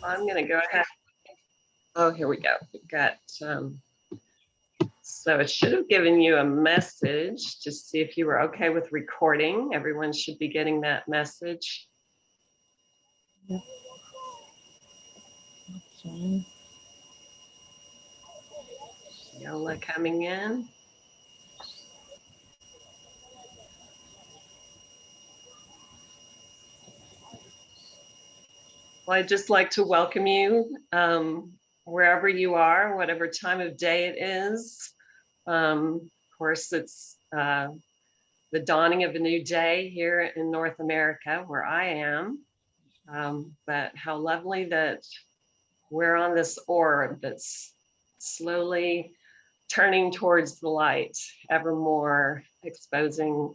I'm going to go ahead. Oh, here we go. We've got, so it should have given you a message to see if you were okay with recording. Everyone should be getting that message. Yep. Okay. Yola coming in. Well, I'd just like to welcome you wherever you are, whatever time of day it is. Of course, it's the dawning of a new day here in North America, where I am. But how lovely that we're on this orb that's slowly turning towards the light, ever more exposing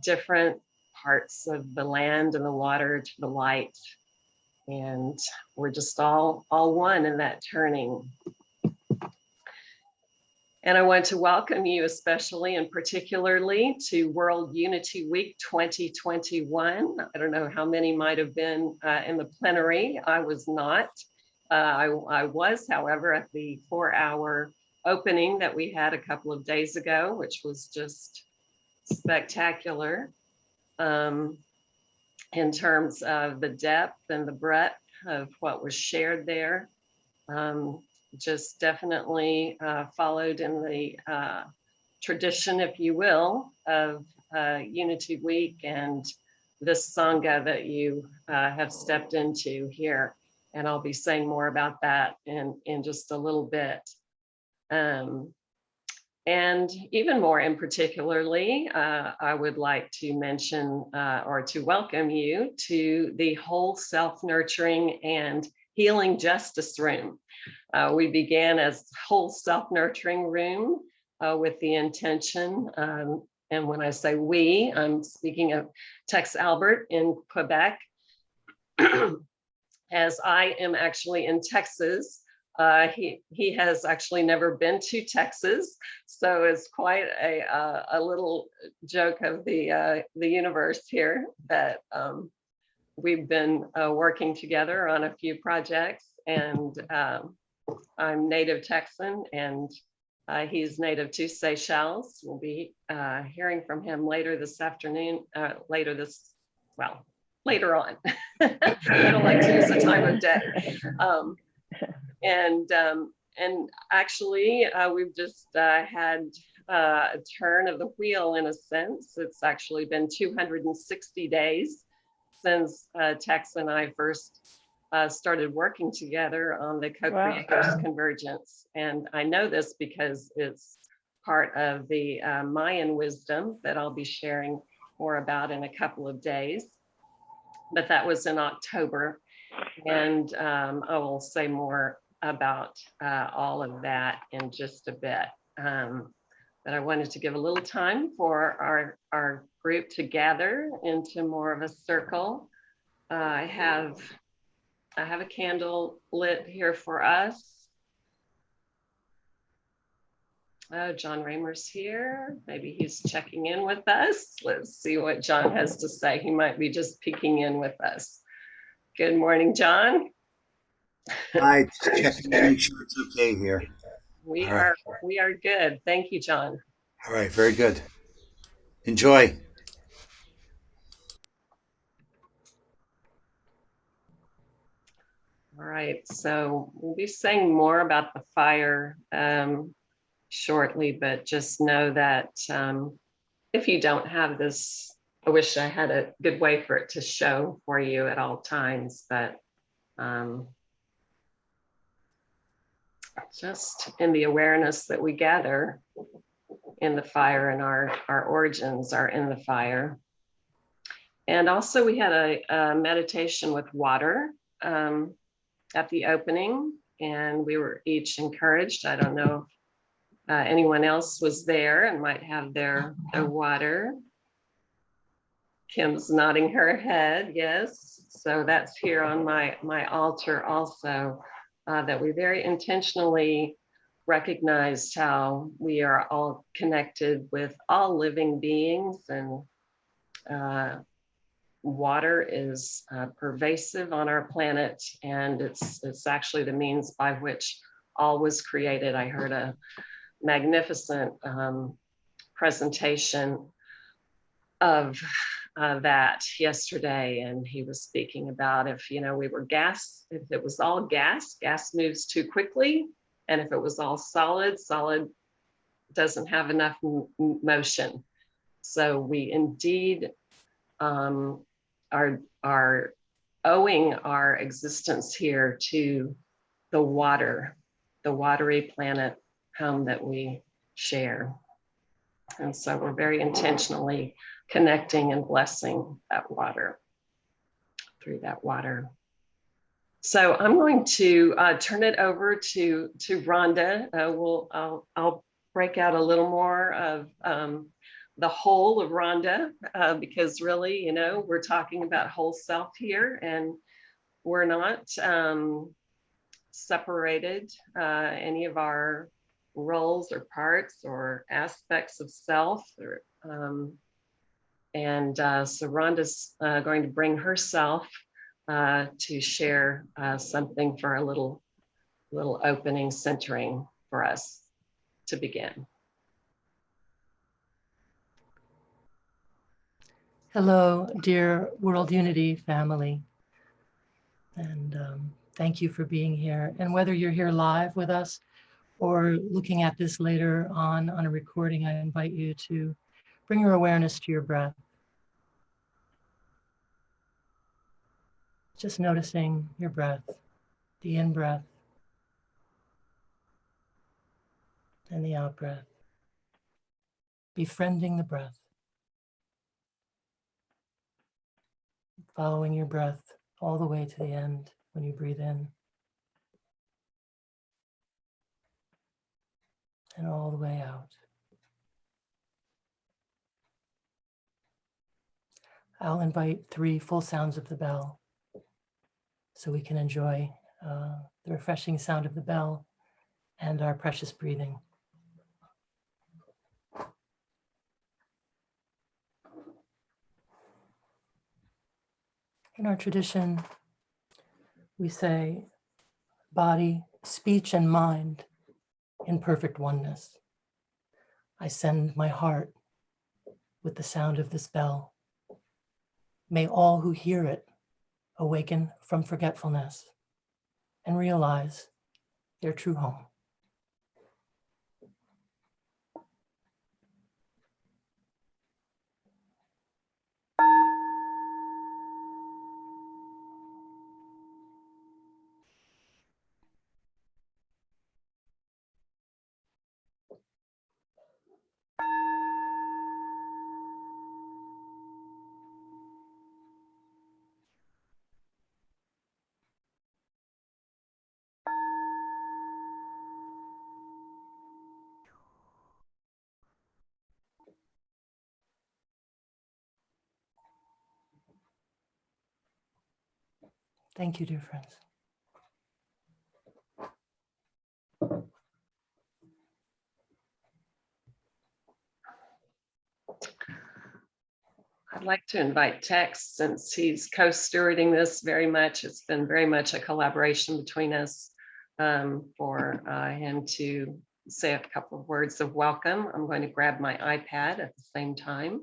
different parts of the land and the water to the light. And we're just all one in that turning. And I want to welcome you especially and particularly to World Unity Week 2021. I don't know how many might have been in the plenary. I was not. I was, however, at the 4-hour opening that we had a couple of days ago, which was just spectacular in terms of the depth and the breadth of what was shared there. Just definitely followed in the tradition, if you will, of Unity Week and this Sangha that you have stepped into here. And I'll be saying more about that in just a little bit. And even more in particularly, I would like to mention or to welcome you to the Whole Self-Nurturing and Healing Justice Room. We began as Whole Self-Nurturing Room with the intention, and when I say we, I'm speaking of Tex Albert in Quebec, as I am actually in Texas. He has actually never been to Texas, so it's quite a little joke of the universe here that we've been working together on a few projects, and I'm native Texan, and he's native to Seychelles. We'll be hearing from him later this afternoon, later on. I don't like to use the time of day. And actually, we've just had a turn of the wheel in a sense. It's actually been 260 days since Tex and I first started working together on the Co-Creators Convergence. And I know this because it's part of the Mayan wisdom that I'll be sharing more about in a couple of days. But that was in October. And I will say more about all of that in just a bit. But I wanted to give a little time for our group to gather into more of a circle. I have a candle lit here for us. Oh, John Raymer's here. Maybe he's checking in with us. Let's see what John has to say. He might be just peeking in with us. Good morning, John. Hi, checking to make sure it's okay here. We are good. Thank you, John. All right, very good. Enjoy. All right, so we'll be saying more about the fire shortly, but just know that if you don't have this, I wish I had a good way for it to show for you at all times, but just in the awareness that we gather in the fire, and our origins are in the fire. And also we had a meditation with water at the opening, and we were each encouraged. I don't know if anyone else was there and might have their water. Kim's nodding her head, yes. So that's here on my altar also, that we very intentionally recognized how we are all connected with all living beings, and water is pervasive on our planet, and it's actually the means by which all was created. I heard a magnificent presentation of that yesterday, and he was speaking about if we were gas, if it was all gas moves too quickly, and if it was all solid doesn't have enough motion. So we indeed are owing our existence here to the water, the watery planet home that we share. And so we're very intentionally connecting and blessing that water through that water. So I'm going to turn it over to Rhonda. I'll break out a little more of the whole of Rhonda, because really, we're talking about whole self here, and we're not separated any of our roles or parts or aspects of self. So Rhonda's going to bring herself to share something for a little opening centering for us to begin. Hello, dear World Unity family. And thank you for being here. And whether you're here live with us or looking at this later on a recording, I invite you to bring your awareness to your breath. Just noticing your breath, the in-breath and the out-breath. Befriending the breath. Following your breath all the way to the end when you breathe in. And all the way out. I'll invite 3 full sounds of the bell so we can enjoy the refreshing sound of the bell and our precious breathing. In our tradition, we say, body, speech, and mind in perfect oneness. I send my heart with the sound of this bell. May all who hear it awaken from forgetfulness and realize their true home. Thank you, dear friends. I'd like to invite Tex, since he's co-stewarding this very much. It's been very much a collaboration between us, for him to say a couple of words of welcome. I'm going to grab my iPad at the same time.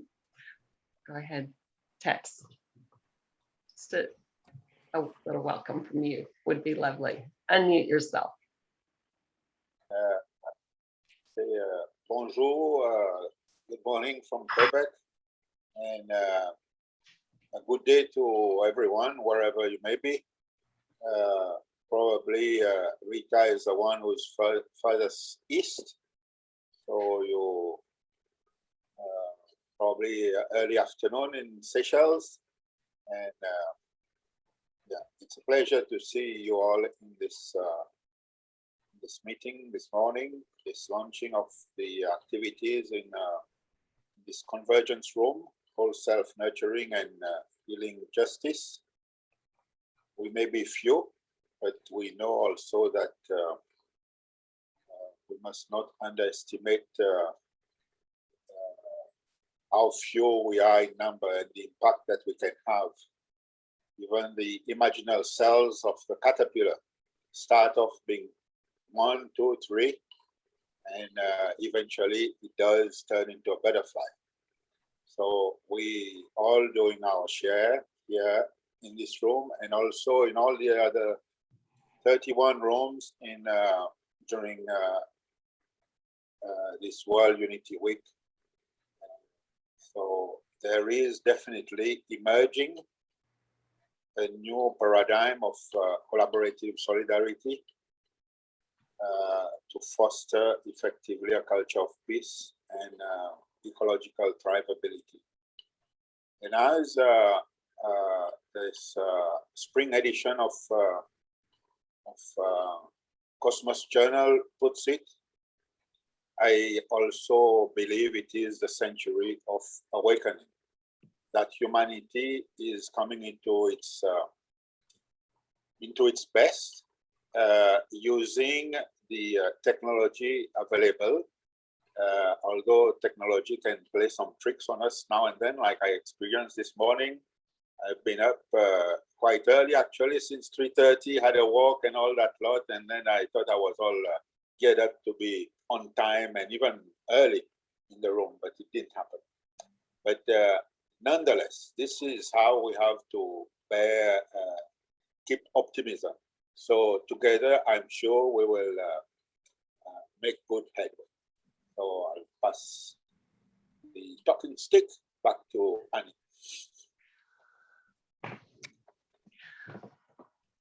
Go ahead, Tex. Just a little welcome from you would be lovely. Unmute yourself. Bonjour, good morning from Quebec, and a good day to everyone, wherever you may be. Probably Rita is the one who's farthest east, so you probably early afternoon in Seychelles, and yeah, it's a pleasure to see you all in this meeting this morning, this launching of the activities in this convergence room called self-nurturing and healing justice. We may be few, but we know also that we must not underestimate how few we are in number and the impact that we can have. Even the imaginal cells of the caterpillar start off being 1, 2, 3, and eventually it does turn into a butterfly. So we all doing our share here in this room, and also in all the other 31 rooms in during this World Unity Week. So there is definitely emerging a new paradigm of collaborative solidarity to foster effectively a culture of peace and ecological thrivability. And as this spring edition of Kosmos Journal puts it, I also believe it is the century of awakening, that humanity is coming into its best, using the technology available. Although technology can play some tricks on us now and then, like I experienced this morning. I've been up quite early, actually, since 3:30, had a walk and all that lot, and then I thought I was all geared up to be on time and even early in the room, but it didn't happen. But nonetheless, this is how we have to keep optimism. So together, I'm sure we will make good headway. So I'll pass the talking stick back to Annie.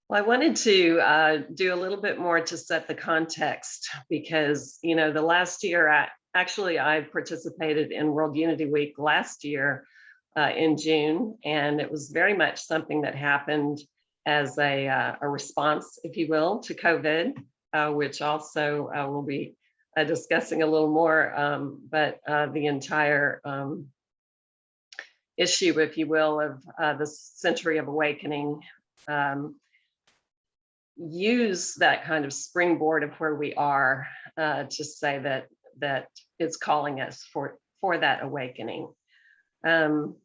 Well, I wanted to do a little bit more to set the context, because, you know, the last year, I participated in World Unity Week last year in June, and it was very much something that happened as a response, if you will, to COVID, which also we'll be discussing a little more, but the entire issue, if you will, of the century of awakening, use that kind of springboard of where we are to say that it's calling us for that awakening. And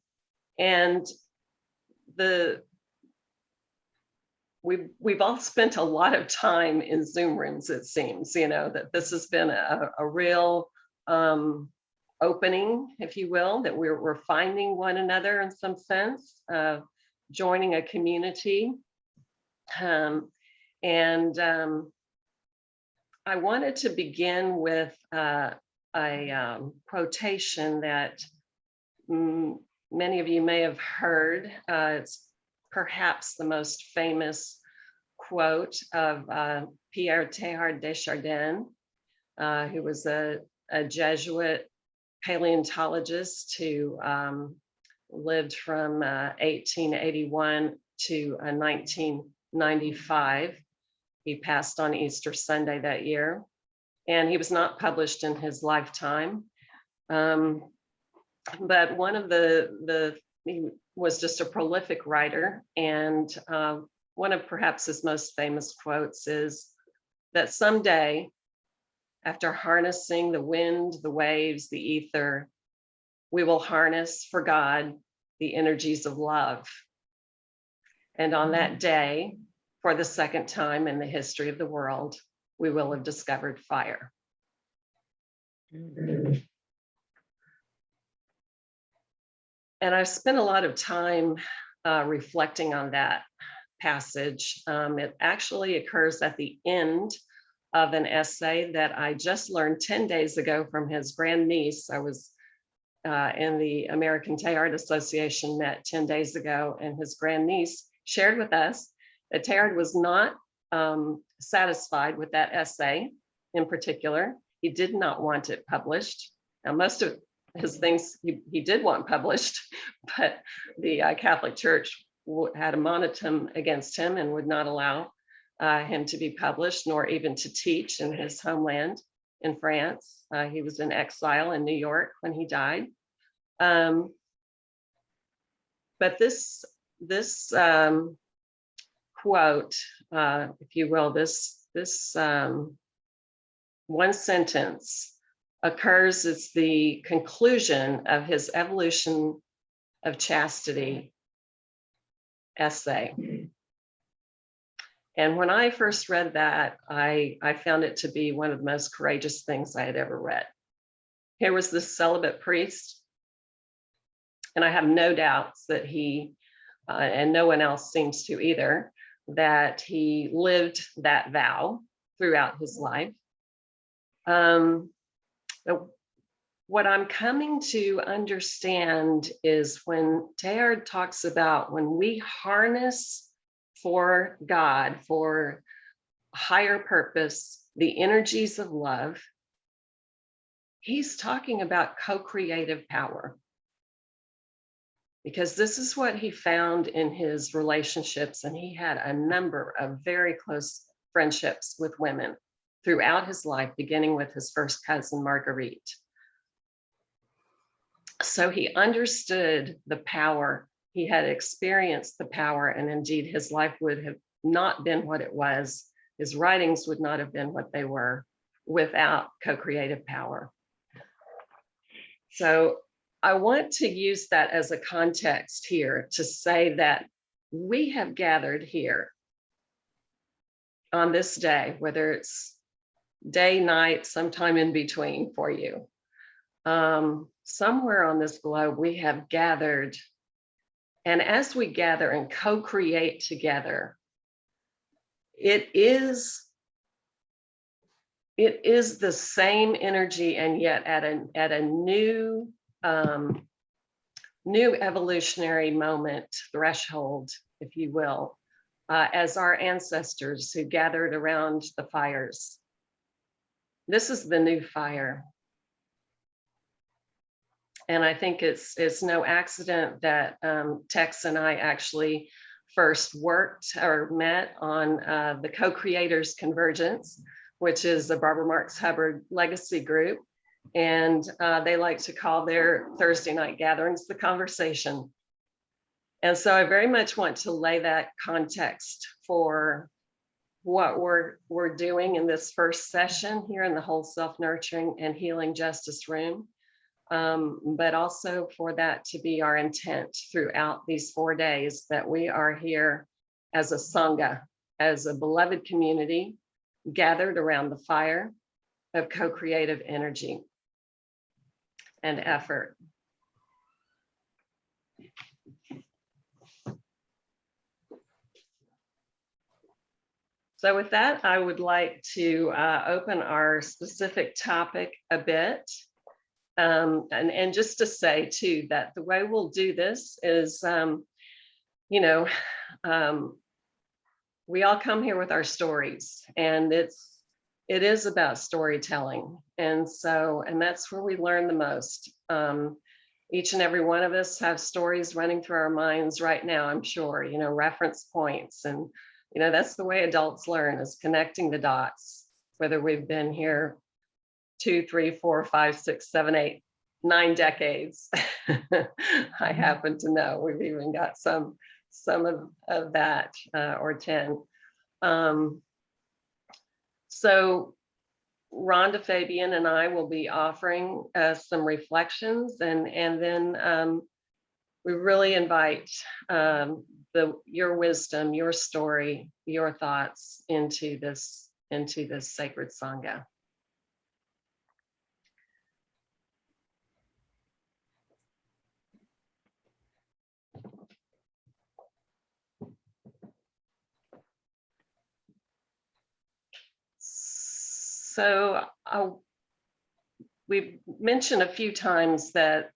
we've all spent a lot of time in Zoom rooms, it seems, you know, that this has been a real opening, if you will, that we're finding one another in some sense, joining a community. And I wanted to begin with a quotation that many of you may have heard. It's perhaps the most famous quote of Pierre Teilhard de Chardin, who was a Jesuit paleontologist who lived from 1881 to 1995. He passed on Easter Sunday that year, and he was not published in his lifetime. But one of he was just a prolific writer, and one of perhaps his most famous quotes is that someday, after harnessing the wind, the waves, the ether, we will harness for God the energies of love. And on that day, for the second time in the history of the world, we will have discovered fire. And I've spent a lot of time reflecting on that passage. It actually occurs at the end of an essay that I just learned 10 days ago from his grandniece. I was in the American Teilhard Association, met 10 days ago, and his grandniece shared with us that Teilhard was not satisfied with that essay in particular. He did not want it published. Now, most of his things he did want published, but the Catholic Church had a monotem against him and would not allow him to be published, nor even to teach in his homeland in France. He was in exile in New York when he died. But this quote, if you will, this one sentence occurs as the conclusion of his Evolution of Chastity essay. And when I first read that, I found it to be one of the most courageous things I had ever read. Here was this celibate priest, and I have no doubts that he, and no one else seems to either, that he lived that vow throughout his life. What I'm coming to understand is when Teilhard talks about when we harness for God, for higher purpose, the energies of love, he's talking about co-creative power. Because this is what he found in his relationships, and he had a number of very close friendships with women throughout his life, beginning with his first cousin, Marguerite. So he understood the power, he had experienced the power, and indeed his life would have not been what it was. His writings would not have been what they were without co-creative power. So I want to use that as a context here to say that we have gathered here on this day, whether it's day, night, sometime in between for you. Somewhere on this globe, we have gathered, and as we gather and co-create together, it is the same energy, and yet at a new evolutionary moment, threshold, if you will, as our ancestors who gathered around the fires. This is the new fire. And I think it's no accident that Tex and I actually first worked or met on the Co-Creators Convergence, which is the Barbara Marx Hubbard legacy group. And they like to call their Thursday night gatherings the conversation. And so I very much want to lay that context for what we're doing in this first session here in the Whole Self Nurturing and Healing Justice Room. But also for that to be our intent throughout these 4 days, that we are here as a Sangha, as a beloved community, gathered around the fire of co-creative energy and effort. So with that, I would like to open our specific topic a bit. And just to say too, that the way we'll do this is, we all come here with our stories, and it is about storytelling. And that's where we learn the most. Each and every one of us have stories running through our minds right now, I'm sure, reference points. And, that's the way adults learn, is connecting the dots, whether we've been here 2, 3, 4, 5, 6, 7, 8, 9 decades. I happen to know we've even got some of that, or 10. So Rhonda Fabian and I will be offering some reflections, and then we really invite your wisdom, your story, your thoughts into this sacred Sangha. So we've mentioned a few times that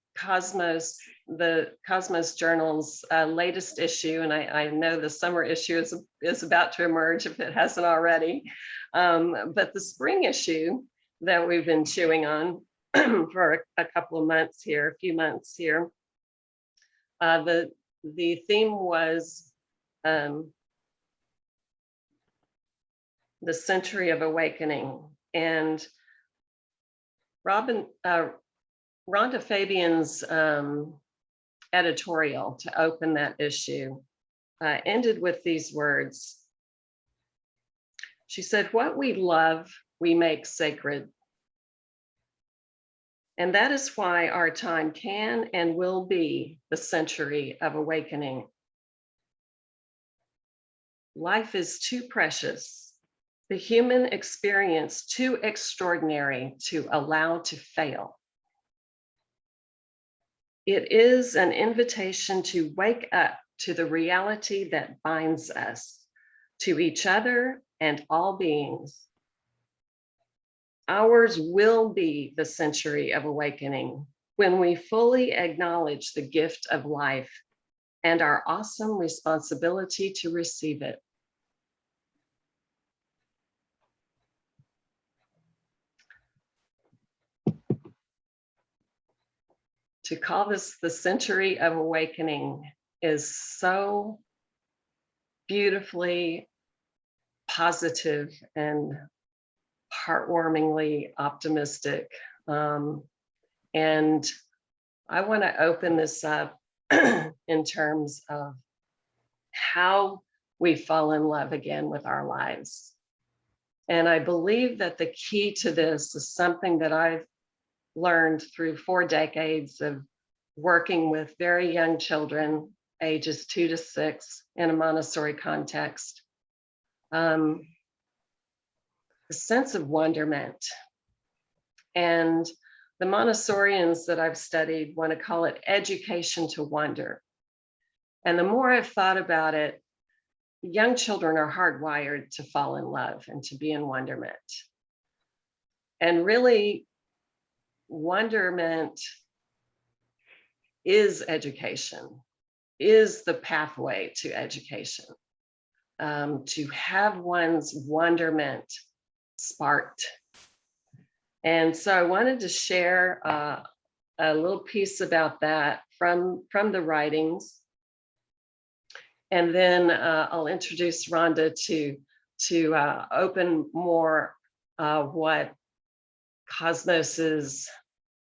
the Kosmos Journal's latest issue, and I know the summer issue is about to emerge if it hasn't already, but the spring issue that we've been chewing on for a couple of months here, a few months here, the theme was the century of awakening. And Rhonda Fabian's editorial to open that issue ended with these words. She said, "What we love, we make sacred. And that is why our time can and will be the century of awakening. Life is too precious, the human experience too extraordinary to allow to fail. It is an invitation to wake up to the reality that binds us, to each other and all beings. Ours will be the century of awakening when we fully acknowledge the gift of life and our awesome responsibility to receive it. To call this the century of awakening is so beautifully positive and heartwarmingly optimistic. And I want to open this up in terms of how we fall in love again with our lives. And I believe that the key to this is something that I've learned through 4 decades of working with very young children, ages 2 to 6, in a Montessori context. The sense of wonderment. And the Montessorians that I've studied want to call it education to wonder. And the more I've thought about it, young children are hardwired to fall in love and to be in wonderment. And really, wonderment is education, is the pathway to education. To have one's wonderment sparked. And so I wanted to share a little piece about that from the writings. And then I'll introduce Rhonda to open more what Kosmos's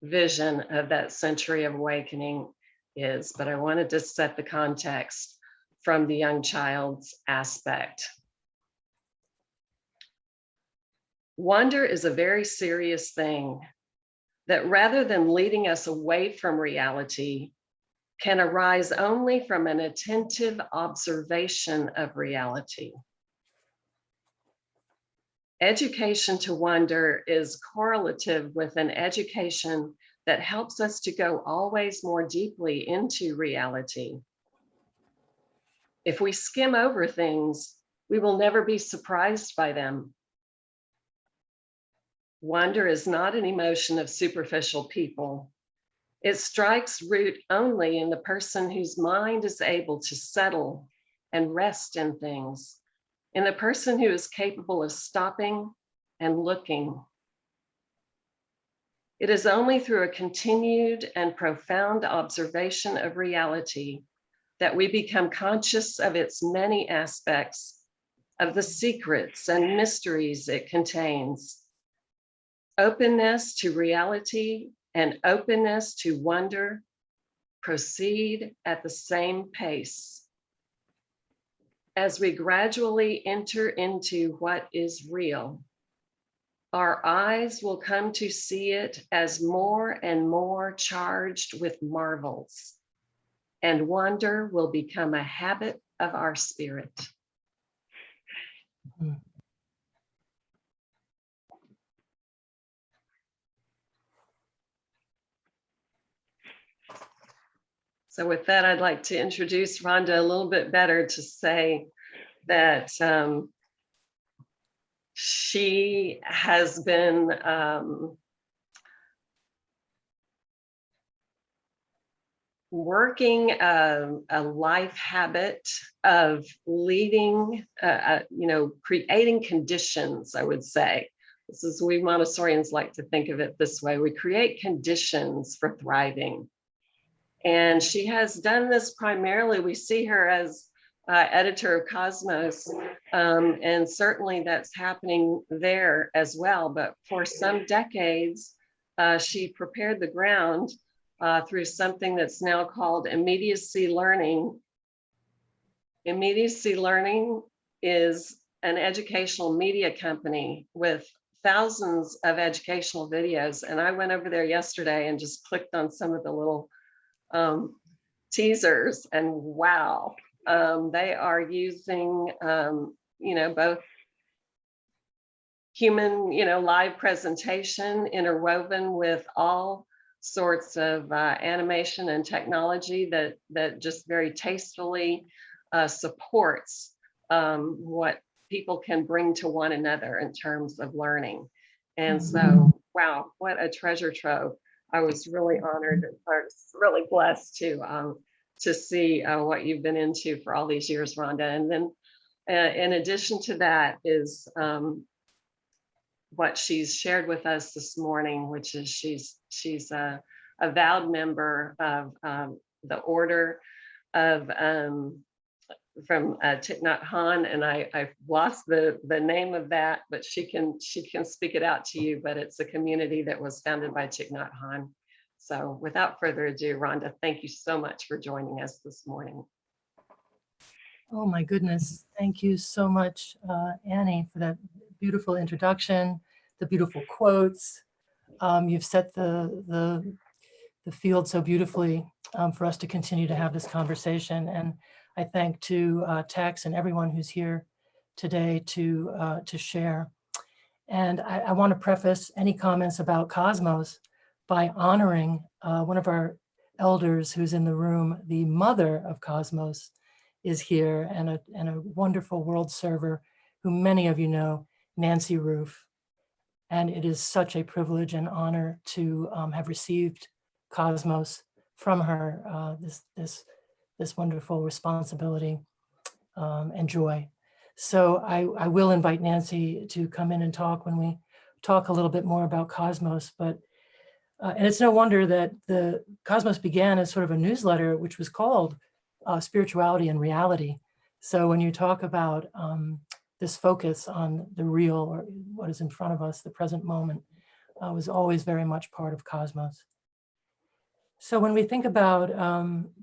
vision of that century of awakening is. But I wanted to set the context from the young child's aspect. Wonder is a very serious thing that, rather than leading us away from reality, can arise only from an attentive observation of reality. Education to wonder is correlative with an education that helps us to go always more deeply into reality. If we skim over things, we will never be surprised by them. Wonder is not an emotion of superficial people. It strikes root only in the person whose mind is able to settle and rest in things, in the person who is capable of stopping and looking. It is only through a continued and profound observation of reality that we become conscious of its many aspects, of the secrets and mysteries it contains. Openness to reality and openness to wonder proceed at the same pace. As we gradually enter into what is real, our eyes will come to see it as more and more charged with marvels, and wonder will become a habit of our spirit. So with that, I'd like to introduce Rhonda a little bit better, to say that she has been working a life habit of leading, creating conditions, I would say. This is, we Montessorians like to think of it this way. We create conditions for thriving. And she has done this primarily. We see her as editor of Kosmos, and certainly that's happening there as well. But for some decades, she prepared the ground through something that's now called immediacy learning. Immediacy learning is an educational media company with thousands of educational videos. And I went over there yesterday and just clicked on some of the little teasers, and wow, they are using, both human, live presentation interwoven with all sorts of animation and technology that just very tastefully supports what people can bring to one another in terms of learning. And so, wow, what a treasure trove. I was really honored, or really blessed to see what you've been into for all these years, Rhonda. And then in addition to that is what she's shared with us this morning, which is she's a vowed member of the order of from Thich Nhat Hanh, and I've lost the name of that, but she can speak it out to you. But it's a community that was founded by Thich Nhat Hanh. So without further ado, Rhonda, thank you so much for joining us this morning. Oh my goodness. Thank you so much, Annie, for that beautiful introduction, the beautiful quotes. You've set the field so beautifully for us to continue to have this conversation. And I thank to Tex and everyone who's here today to share. And I want to preface any comments about Kosmos by honoring one of our elders who's in the room. The mother of Kosmos is here, and a wonderful world server who many of you know, Nancy Roof. And it is such a privilege and honor to have received Kosmos from her, this wonderful responsibility and joy. So I will invite Nancy to come in and talk when we talk a little bit more about Kosmos. But and it's no wonder that the Kosmos began as sort of a newsletter, which was called Spirituality and Reality. So when you talk about this focus on the real, or what is in front of us, the present moment, was always very much part of Kosmos. So when we think about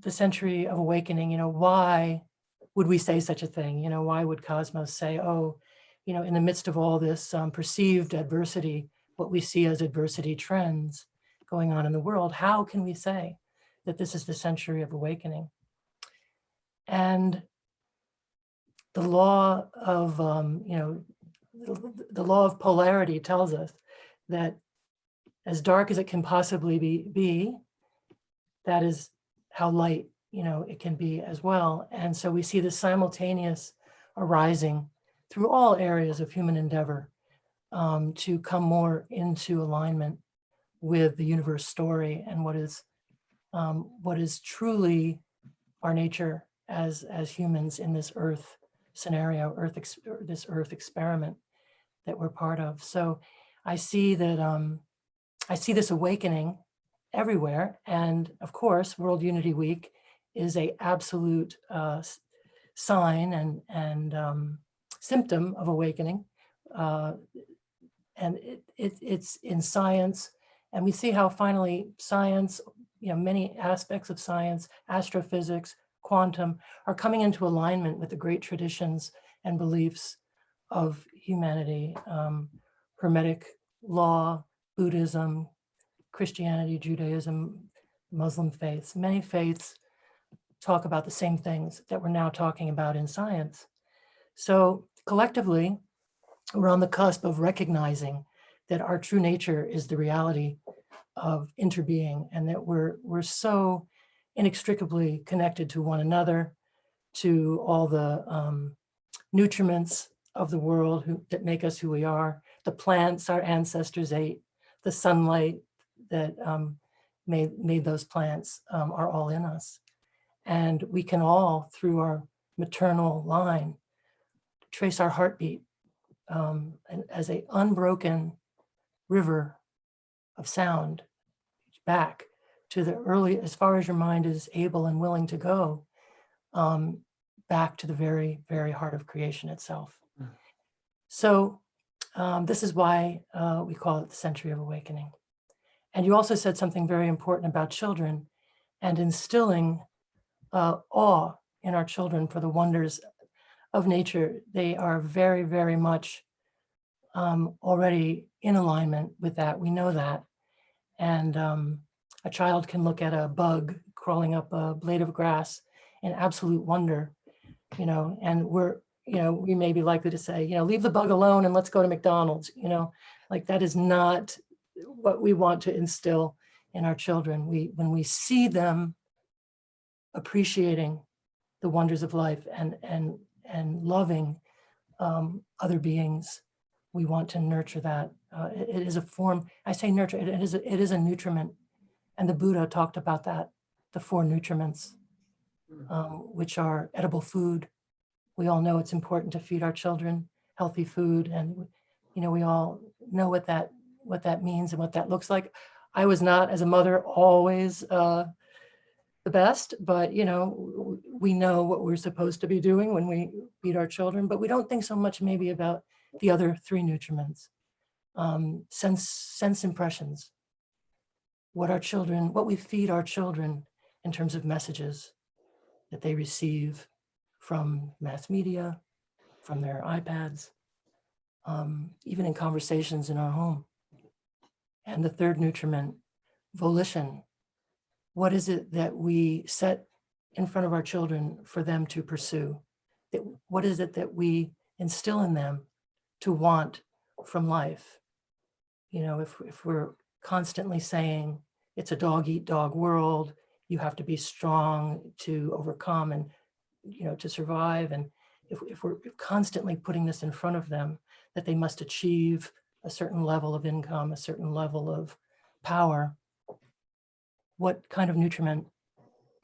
the century of awakening, why would we say such a thing? Why would Kosmos say, oh, in the midst of all this perceived adversity, what we see as adversity trends going on in the world, how can we say that this is the century of awakening? And the law of, the law of polarity tells us that as dark as it can possibly be, that is how light, it can be as well. And so we see this simultaneous arising through all areas of human endeavor to come more into alignment with the universe story and what is truly our nature as humans in this earth scenario, this earth experiment that we're part of. So I see that I see this awakening everywhere. And of course, World Unity Week is an absolute sign and symptom of awakening. And it's in science. And we see how finally science, many aspects of science, astrophysics, quantum, are coming into alignment with the great traditions and beliefs of humanity, Hermetic law, Buddhism, Christianity, Judaism, Muslim faiths. Many faiths talk about the same things that we're now talking about in science. So collectively, we're on the cusp of recognizing that our true nature is the reality of interbeing, and that we're so inextricably connected to one another, to all the nutriments of the world that make us who we are, the plants our ancestors ate, the sunlight that made those plants are all in us. And we can all, through our maternal line, trace our heartbeat and as an unbroken river of sound back to the early, as far as your mind is able and willing to go, back to the very, very heart of creation itself. So this is why we call it the Century of Awakening. And you also said something very important about children and instilling awe in our children for the wonders of nature. They are very, very much already in alignment with that. We know that. And a child can look at a bug crawling up a blade of grass in absolute wonder, you know, and we may be likely to say, leave the bug alone and let's go to McDonald's, like that is not what we want to instill in our children. When we see them appreciating the wonders of life and loving other beings, we want to nurture that. It is a form, I say nurture, it is a nutriment. And the Buddha talked about that, the 4 nutriments, which are edible food. We all know it's important to feed our children healthy food. And, we all know what that means and what that looks like. I was not, as a mother, always the best, but, we know what we're supposed to be doing when we feed our children, but we don't think so much maybe about the other 3 nutriments. Sense impressions, what we feed our children in terms of messages that they receive from mass media, from their iPads, even in conversations in our home. And the 3rd nutriment, volition. What is it that we set in front of our children for them to pursue? What is it that we instill in them to want from life? If we're constantly saying it's a dog eat dog world, you have to be strong to overcome and, to survive. And if we're constantly putting this in front of them, that they must achieve a certain level of income, a certain level of power, what kind of nutriment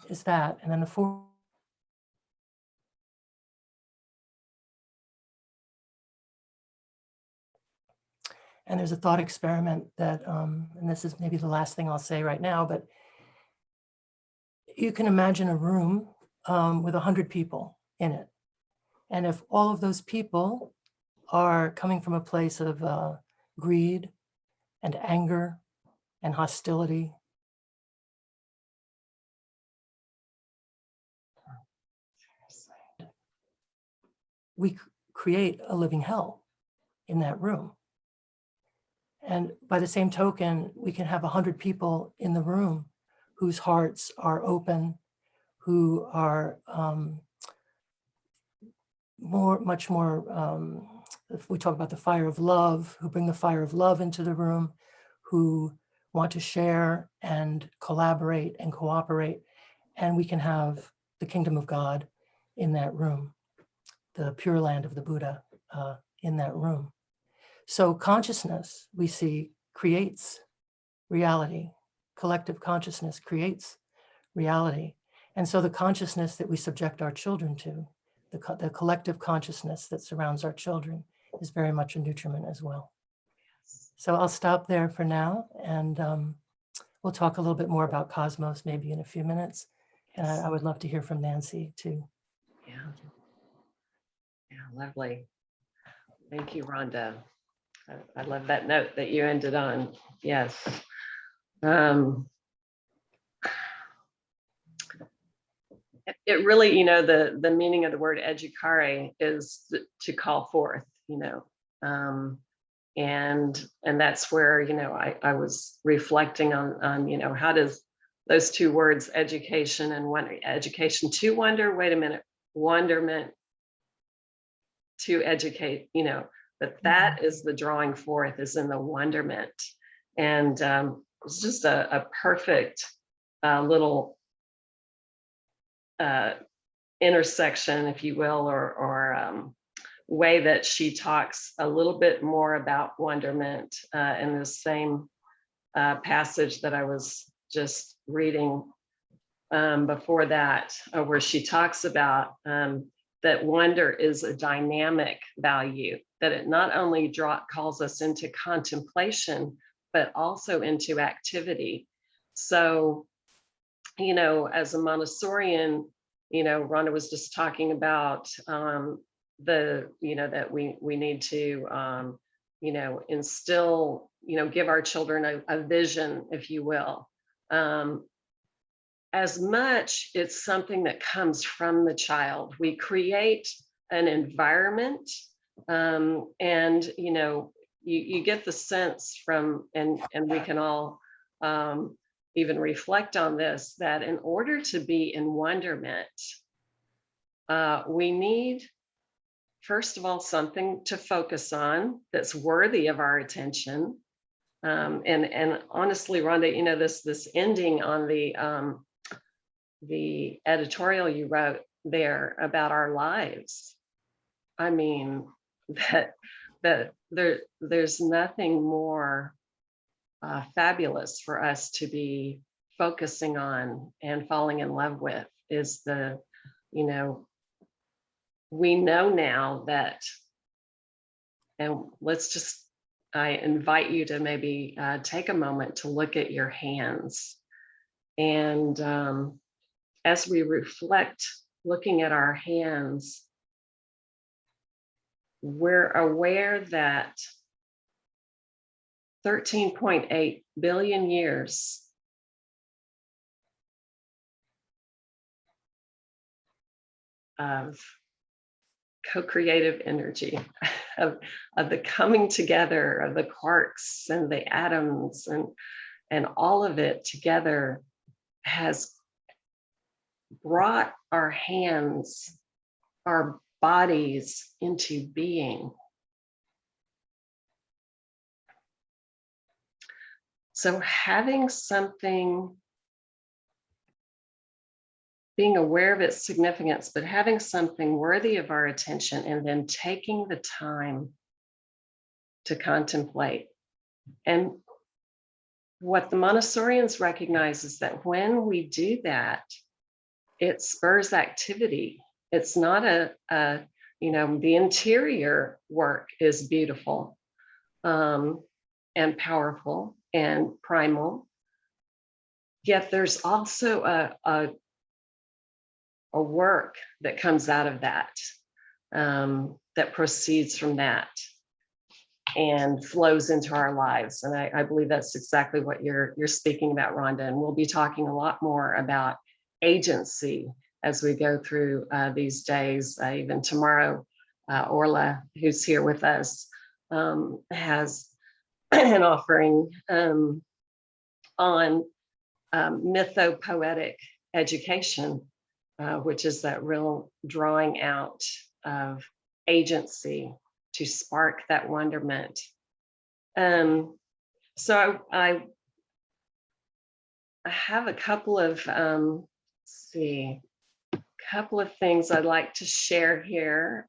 is that? And then the 4th, and there's a thought experiment that, and this is maybe the last thing I'll say right now, but you can imagine a room with 100 people in it. And if all of those people are coming from a place of greed and anger and hostility, we create a living hell in that room. And by the same token, we can have 100 people in the room whose hearts are open, who are much more, if we talk about the fire of love, who bring the fire of love into the room, who want to share and collaborate and cooperate. And we can have the kingdom of God in that room, the Pure Land of the Buddha in that room. So consciousness, we see, creates reality. Collective consciousness creates reality. And so the consciousness that we subject our children to, the collective consciousness that surrounds our children, is very much a nutriment as well. So I'll stop there for now, and we'll talk a little bit more about Kosmos maybe in a few minutes. And I would love to hear from Nancy too. Yeah. Yeah, lovely. Thank you, Rhonda. I love that note that you ended on. Yes. It really, the meaning of the word educare is to call forth, and that's where, I was reflecting on, how does those 2 words, education and education to wonder, wait a minute, wonderment to educate, that is the drawing forth, is in the wonderment. And it's just a perfect little intersection, if you will, or way that she talks a little bit more about wonderment in the same passage that I was just reading before that, where she talks about that wonder is a dynamic value, that it not only calls us into contemplation, but also into activity. So, as a Montessorian, Rhonda was just talking about that we need to, instill, give our children a vision, if you will. As much it's something that comes from the child. We create an environment And, you know, you get the sense from, and we can all even reflect on this, that in order to be in wonderment, we need, first of all, something to focus on that's worthy of our attention. And honestly, Rhonda, you know, this ending on the editorial you wrote there about our lives. I mean, there's nothing more fabulous for us to be focusing on and falling in love with, is the, you know, we know now that, and let's just, I invite you to maybe take a moment to look at your hands. And as we reflect, looking at our hands, we're aware that 13.8 billion years of co-creative energy, of the coming together of the quarks and the atoms, and all of it together has brought our hands, our bodies into being. So having something, being aware of its significance, but having something worthy of our attention, and then taking the time to contemplate. And what the Montessorians recognize is that when we do that, it spurs activity. It's not a you know, the interior work is beautiful and powerful and primal. Yet there's also a work that comes out of that, that proceeds from that and flows into our lives. And I believe that's exactly what you're speaking about, Rhonda. And we'll be talking a lot more about agency as we go through these days. Even tomorrow, Orla, who's here with us, has an offering on mythopoetic education, which is that real drawing out of agency to spark that wonderment. So I have a couple of, couple of things I'd like to share here.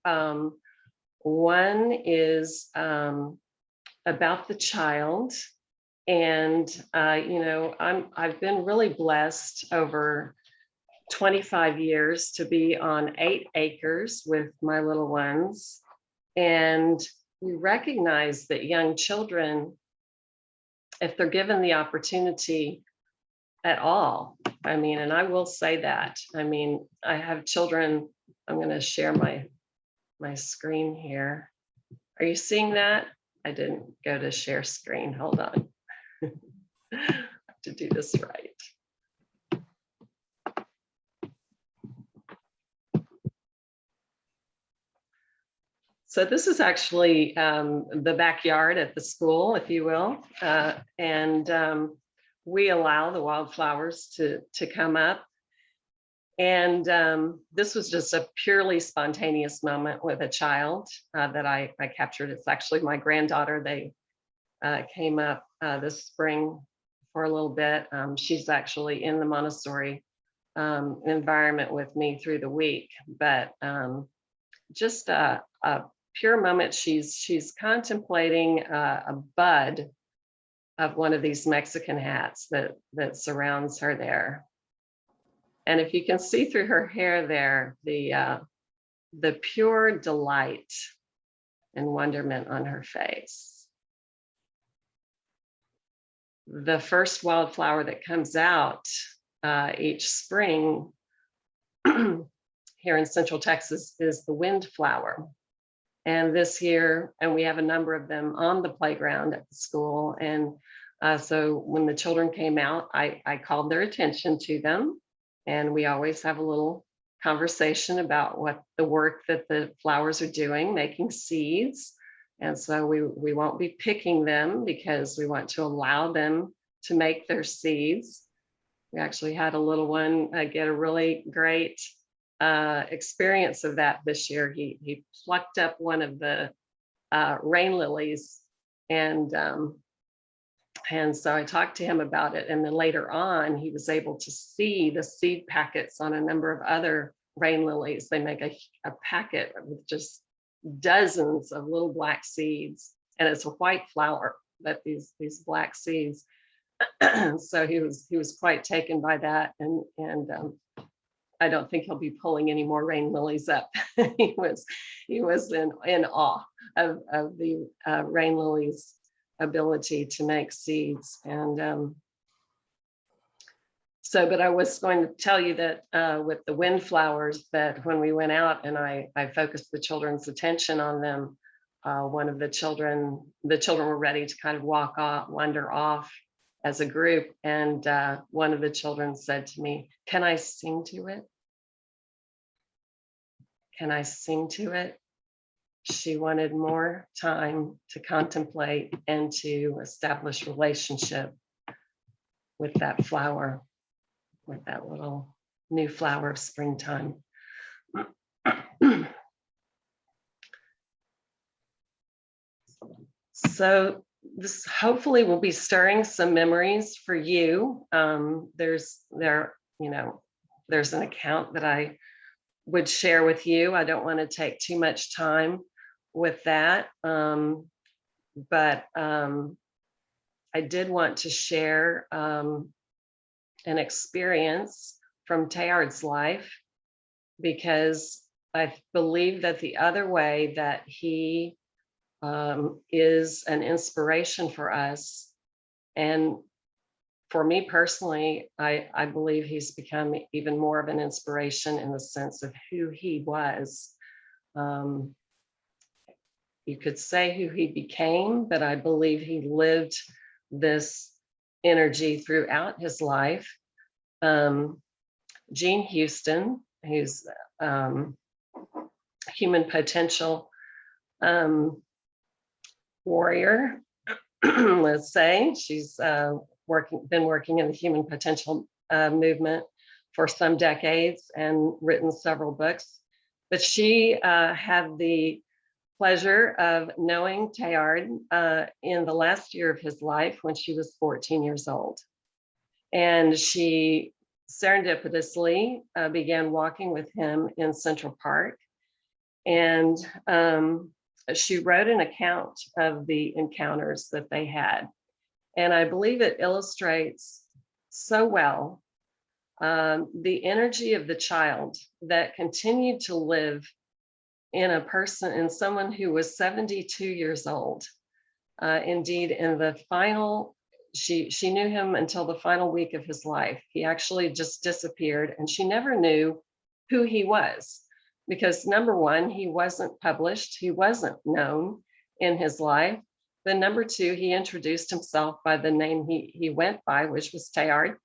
One is about the child. And, you know, I've been really blessed over 25 years to be on 8 acres with my little ones. And we recognize that young children, if they're given the opportunity at all, I mean, and I will say that, I mean, I have children, I'm going to share my screen here. Are you seeing that? I didn't go to share screen. Hold on. I have to do this right. So this is actually the backyard at the school, if you will. And we allow the wildflowers to come up. And this was just a purely spontaneous moment with a child that I captured. It's actually my granddaughter. They came up this spring for a little bit. She's actually in the Montessori environment with me through the week, but just a pure moment. She's contemplating a bud of one of these Mexican hats that surrounds her there. And if you can see through her hair there, the pure delight and wonderment on her face. The first wildflower that comes out each spring here in Central Texas is the windflower. And this year, and we have a number of them on the playground at the school. And so when the children came out, I called their attention to them. And we always have a little conversation about what the work that the flowers are doing, making seeds. And so we won't be picking them because we want to allow them to make their seeds. We actually had a little one get a really great experience of that this year. He plucked up one of the rain lilies, and so I talked to him about it. And then later on, he was able to see the seed packets on a number of other rain lilies. They make a packet with just dozens of little black seeds, and it's a white flower, but these black seeds. So he was quite taken by that, and I don't think he'll be pulling any more rain lilies up. he was in awe of the rain lilies' ability to make seeds. And but I was going to tell you that with the windflowers, that when we went out and I focused the children's attention on them, one of the children were ready to kind of wander off as a group. And one of the children said to me, "Can I sing to it? Can I sing to it?" She wanted more time to contemplate and to establish relationship with that flower, with that little new flower of springtime. So this hopefully will be stirring some memories for you. There's an account that I would share with you. I don't want to take too much time with that, but I did want to share an experience from Teilhard's life, because I believe that the other way that he is an inspiration for us, and for me personally, I believe he's become even more of an inspiration in the sense of who he was. You could say who he became, but I believe he lived this energy throughout his life. Jean Houston, who's human potential warrior, let's say. She's been working in the human potential movement for some decades and written several books. But she had the pleasure of knowing Teilhard in the last year of his life when she was 14 years old. And she serendipitously began walking with him in Central Park. And she wrote an account of the encounters that they had. And I believe it illustrates so well the energy of the child that continued to live in someone who was 72 years old. Indeed, in the final, she knew him until the final week of his life. He actually just disappeared, and she never knew who he was, because number one, he wasn't published, he wasn't known in his life. But number two, he introduced himself by the name he went by, which was Teilhard,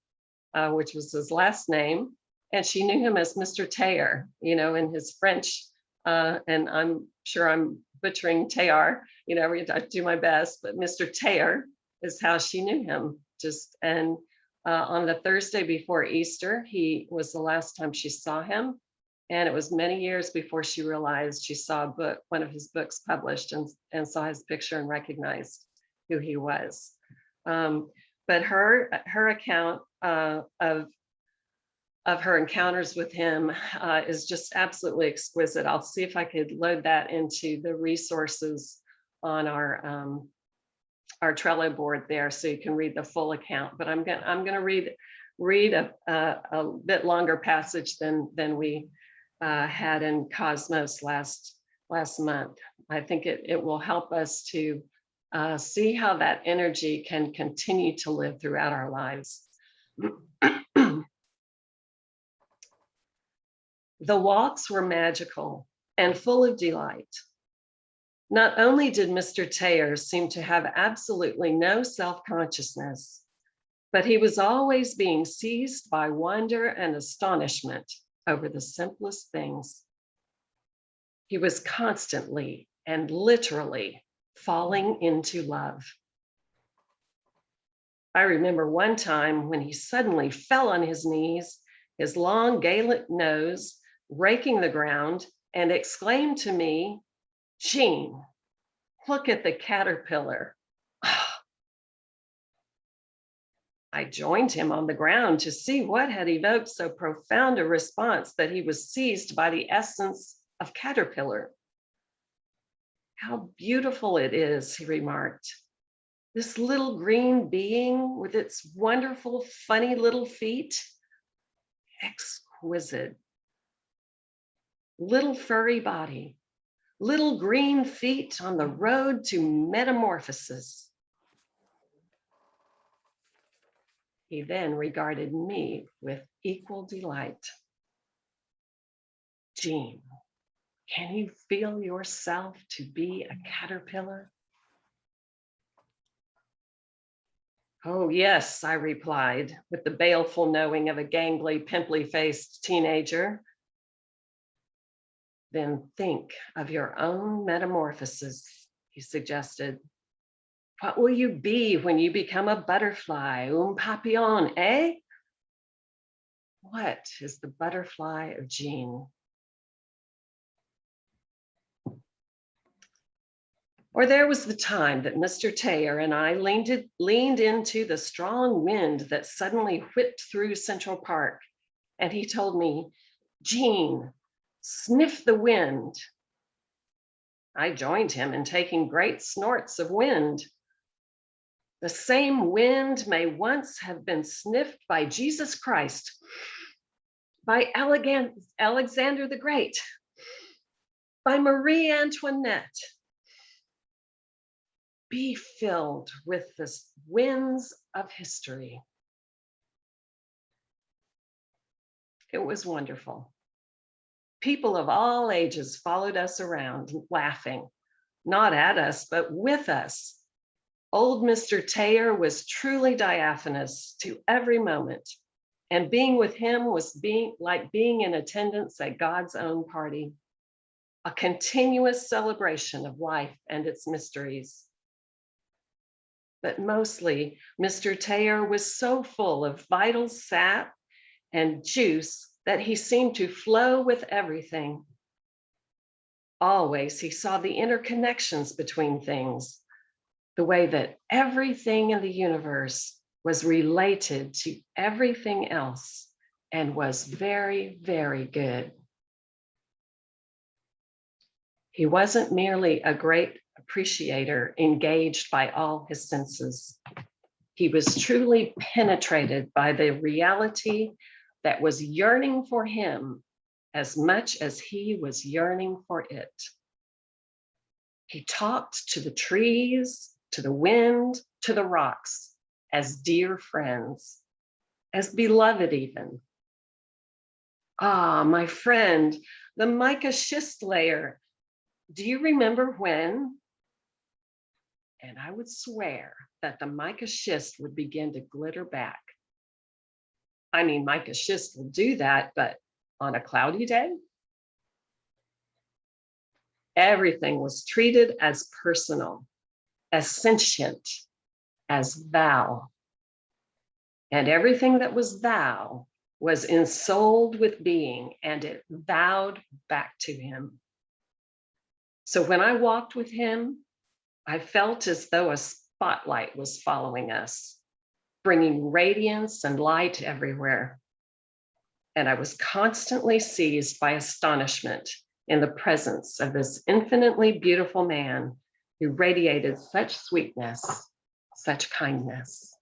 which was his last name. And she knew him as Mr. Teilhard, in his French, and I'm sure I'm butchering Teilhard, I do my best, but Mr. Teilhard is how she knew him. And on the Thursday before Easter, he was the last time she saw him. And it was many years before she realized she saw one of his books published, and saw his picture and recognized who he was. But her account of her encounters with him is just absolutely exquisite. I'll see if I could load that into the resources on our Trello board there, so you can read the full account. But I'm gonna read a bit longer passage than we had in Kosmos last month. I think it will help us to see how that energy can continue to live throughout our lives. The walks were magical and full of delight. Not only did Mr. Teilhard seem to have absolutely no self-consciousness, but he was always being seized by wonder and astonishment over the simplest things. He was constantly and literally falling into love. I remember one time when he suddenly fell on his knees, his long Gaelic nose raking the ground, and exclaimed to me, "Jean, look at the caterpillar." I joined him on the ground to see what had evoked so profound a response that he was seized by the essence of caterpillar. "How beautiful it is," he remarked. "This little green being with its wonderful, funny little feet. Exquisite. Little furry body, little green feet on the road to metamorphosis." He then regarded me with equal delight. "Jean, can you feel yourself to be a caterpillar?" "Oh, yes," I replied, with the baleful knowing of a gangly, pimply-faced teenager. "Then think of your own metamorphosis," he suggested. "What will you be when you become a butterfly, un papillon, eh? What is the butterfly of Jean?" Or there was the time that Mr. Taylor and I leaned into the strong wind that suddenly whipped through Central Park, and he told me, "Jean, sniff the wind." I joined him in taking great snorts of wind. The same wind may once have been sniffed by Jesus Christ, by Alexander the Great, by Marie Antoinette. Be filled with the winds of history. It was wonderful. People of all ages followed us around, laughing, not at us, but with us. Old Mr. Taylor was truly diaphanous to every moment, and being with him was like being in attendance at God's own party, a continuous celebration of life and its mysteries. But mostly, Mr. Taylor was so full of vital sap and juice that he seemed to flow with everything. Always, he saw the interconnections between things, the way that everything in the universe was related to everything else and was very, very good. He wasn't merely a great appreciator engaged by all his senses. He was truly penetrated by the reality that was yearning for him as much as he was yearning for it. He talked to the trees, to the wind, to the rocks as dear friends, as beloved even. "Ah, my friend, the mica schist layer. Do you remember when?" And I would swear that the mica schist would begin to glitter back. I mean, mica schist will do that, but on a cloudy day? Everything was treated as personal, as sentient, as thou. And everything that was thou was ensouled with being, and it vowed back to him. So when I walked with him, I felt as though a spotlight was following us, bringing radiance and light everywhere. And I was constantly seized by astonishment in the presence of this infinitely beautiful man who radiated such sweetness, such kindness.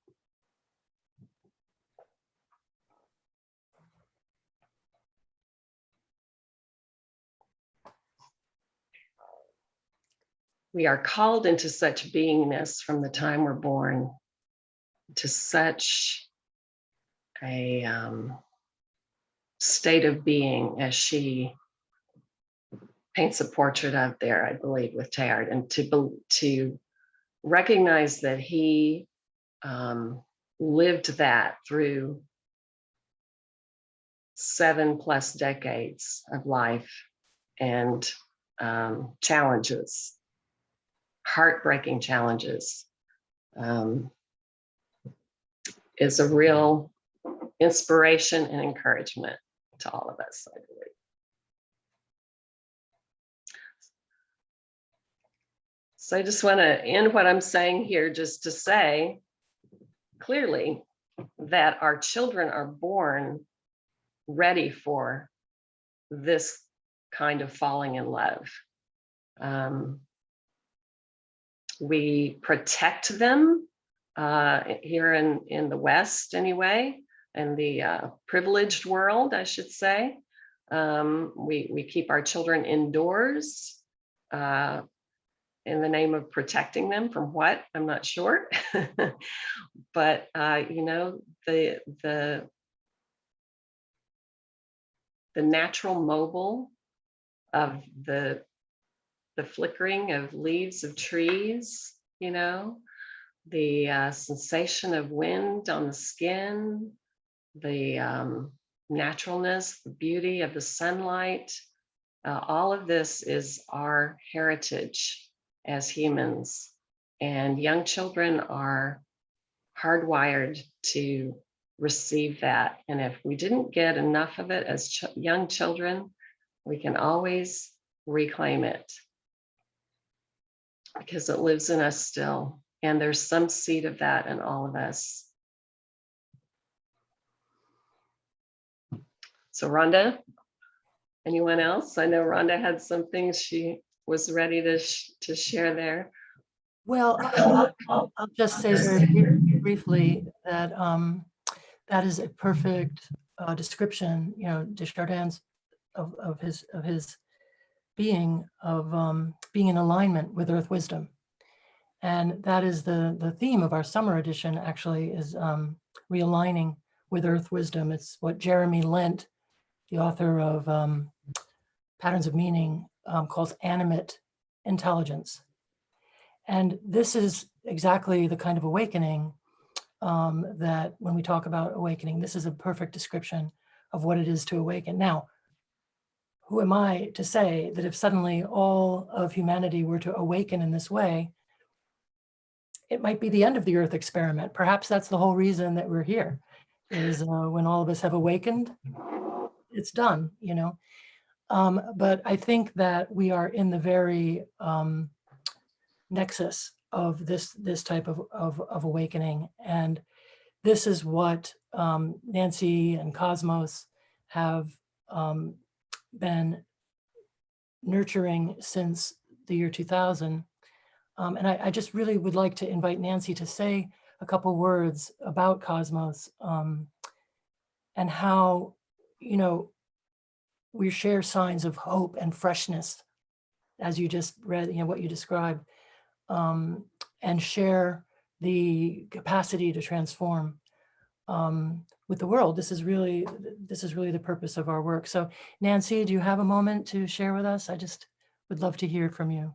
We are called into such beingness from the time we're born, to such a state of being as she paints a portrait of there, I believe, with Teilhard, and to recognize that he lived that through 7+ decades of life and challenges, heartbreaking challenges, is a real inspiration and encouragement to all of us, I believe. So I just want to end what I'm saying here just to say clearly that our children are born ready for this kind of falling in love. We protect them here in the West anyway, in the privileged world, I should say. We keep our children indoors in the name of protecting them from what? I'm not sure. But you know, the natural mobile of the flickering of leaves of trees, you know, the sensation of wind on the skin, the naturalness, the beauty of the sunlight, all of this is our heritage as humans. And young children are hardwired to receive that. And if we didn't get enough of it as young children, we can always reclaim it because it lives in us still. And there's some seed of that in all of us. So Rhonda, anyone else? I know Rhonda had some things she was ready to share there. Well, I'll just say very briefly that that is a perfect description, you know, Desjardins of his being in alignment with Earth wisdom, and that is the theme of our summer edition. Actually, is realigning with Earth wisdom. It's what Jeremy Lent, the author of Patterns of Meaning, calls animate intelligence. And this is exactly the kind of awakening that when we talk about awakening, this is a perfect description of what it is to awaken. Now, who am I to say that if suddenly all of humanity were to awaken in this way, it might be the end of the Earth experiment. Perhaps that's the whole reason that we're here, is when all of us have awakened, it's done, you know. But I think that we are in the very nexus of this type of awakening. And this is what Nancy and Kosmos have been nurturing since the year 2000. And I just really would like to invite Nancy to say a couple words about Kosmos and how, you know, we share signs of hope and freshness, as you just read, you know, what you described, and share the capacity to transform with the world. This is really the purpose of our work. So Nancy, do you have a moment to share with us? I just would love to hear from you.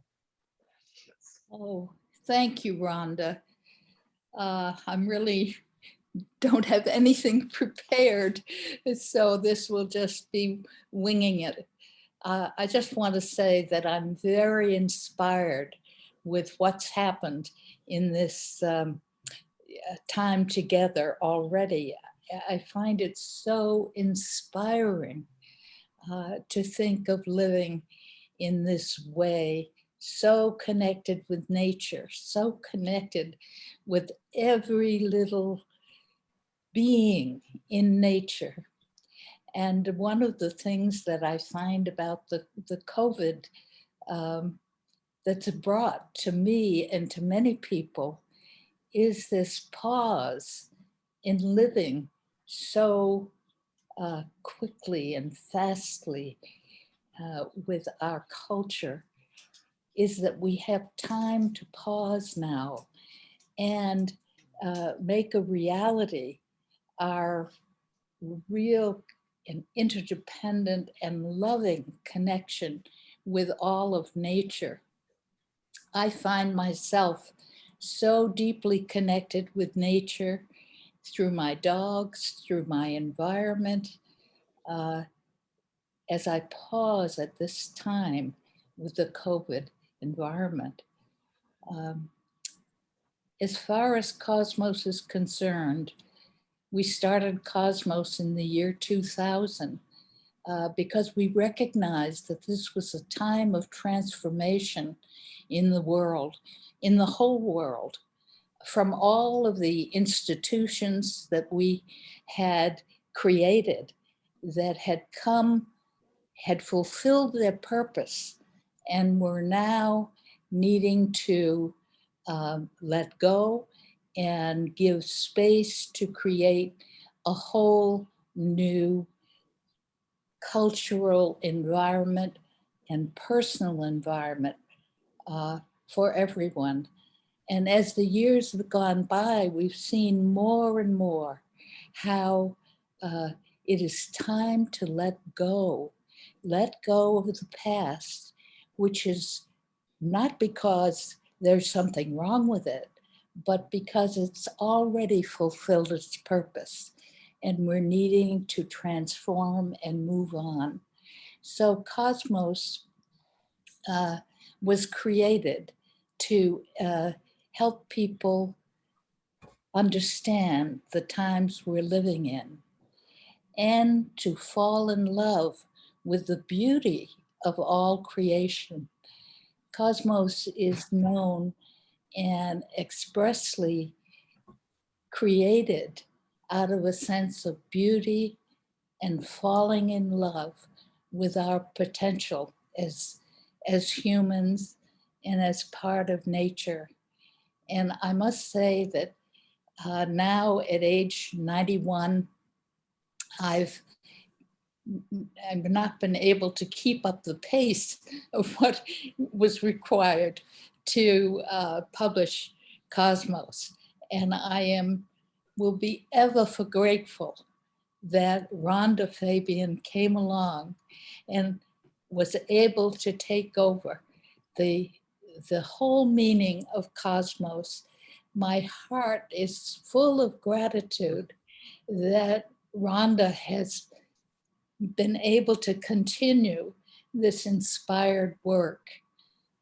Oh, thank you, Rhonda. I'm really don't have anything prepared, so this will just be winging it. I just want to say that I'm very inspired with what's happened in this time together already. I find it so inspiring to think of living in this way, so connected with nature, so connected with every little being in nature. And one of the things that I find about the COVID that's brought to me and to many people is this pause in living so quickly and fastly with our culture, is that we have time to pause now and make a reality our real and interdependent and loving connection with all of nature. I find myself so deeply connected with nature through my dogs, through my environment, as I pause at this time with the COVID environment, as far as Kosmos is concerned, we started Kosmos in the year 2000 because we recognized that this was a time of transformation in the world, in the whole world, from all of the institutions that we had created that had fulfilled their purpose and were now needing to let go and give space to create a whole new cultural environment and personal environment for everyone. And as the years have gone by, we've seen more and more how it is time to let go of the past, which is not because there's something wrong with it, but because it's already fulfilled its purpose and we're needing to transform and move on. So Kosmos was created to help people understand the times we're living in and to fall in love with the beauty of all creation. Kosmos is known and expressly created out of a sense of beauty and falling in love with our potential as humans and as part of nature. And I must say that now at age 91, I've not been able to keep up the pace of what was required to publish Kosmos. And will be ever for grateful that Rhonda Fabian came along and was able to take over the whole meaning of Kosmos. My heart is full of gratitude that Rhonda has been able to continue this inspired work.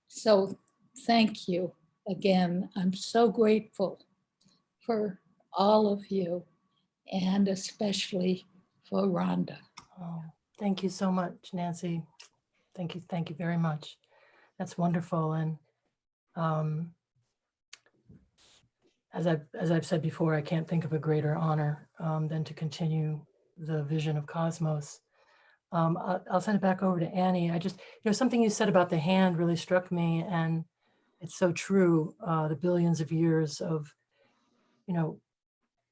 So thank you again. I'm so grateful for all of you and especially for Rhonda. Oh, thank you so much, Nancy. Thank you very much. That's wonderful. And as I've said before, I can't think of a greater honor than to continue the vision of Kosmos. I'll send it back over to Annie. Something you said about the hand really struck me, and it's so true. The billions of years of,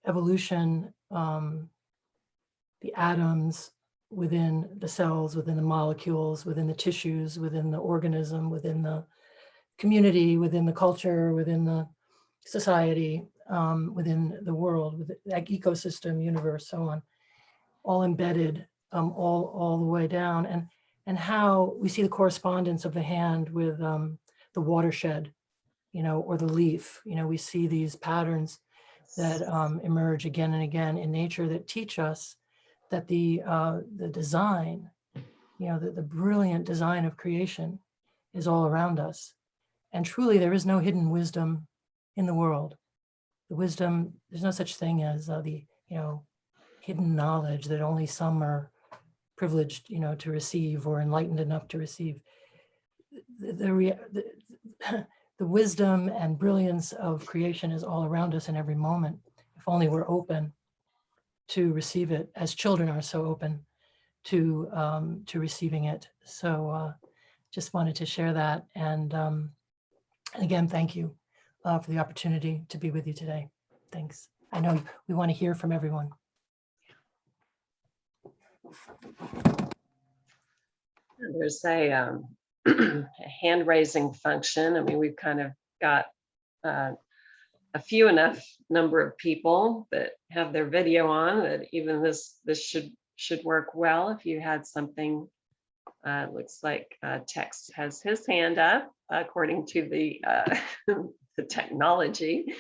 evolution, the atoms within the cells, within the molecules, within the tissues, within the organism, within the community, within the culture, within the society, within the world, with that ecosystem, universe, so on, all embedded, all the way down, and how we see the correspondence of the hand with the watershed, or the leaf. We see these patterns that emerge again and again in nature that teach us that the design, the brilliant design of creation is all around us. And truly, there is no hidden wisdom in the world. The wisdom, there's no such thing as the hidden knowledge that only some are privileged, to receive or enlightened enough to receive. The wisdom and brilliance of creation is all around us in every moment, if only we're open to receive it, as children are so open to receiving it. So just wanted to share that. And again, thank you for the opportunity to be with you today. Thanks. I know we want to hear from everyone. There's a hand raising function. I mean, we've kind of got a few enough number of people that have their video on that even this should work well. If you had something, looks like Tex has his hand up according to the the technology.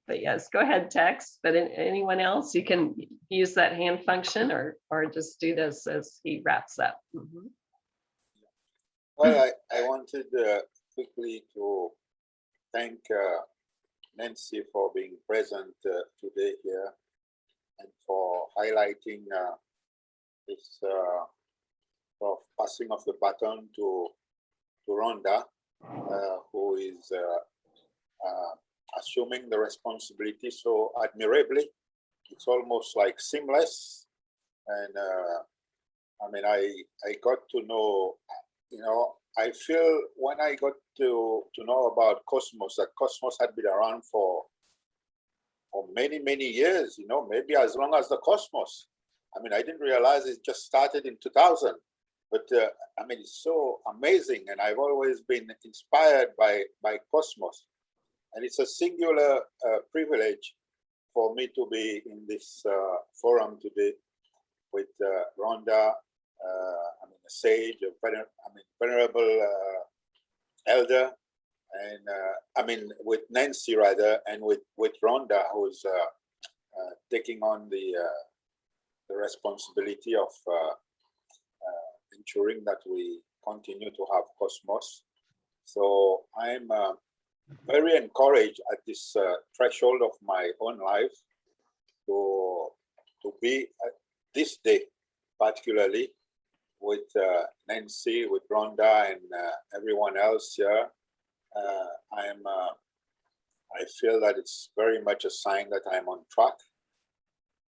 But yes, go ahead, Tex. But anyone else, you can use that hand function or just do this as he wraps up. Mhm. Well, I wanted quickly to thank Nancy for being present today here and for highlighting this sort of passing of the baton to Rhonda, who is assuming the responsibility so admirably. It's almost like seamless. And I mean, I got to know, you know, I feel when I got to know about Kosmos, that Kosmos had been around for many, many years, you know, maybe as long as the Kosmos. I mean, I didn't realize it just started in 2000, but I mean, it's so amazing. And I've always been inspired by Kosmos. And it's a singular privilege for me to be in this forum today with Rhonda, I mean, a sage, venerable elder, and I mean, with Nancy rather, and with Rhonda, who's taking on the responsibility of ensuring that we continue to have Kosmos. So I'm very encouraged at this threshold of my own life to be at this day, particularly with Nancy, with Rhonda, and everyone else here. I feel that it's very much a sign that I'm on track,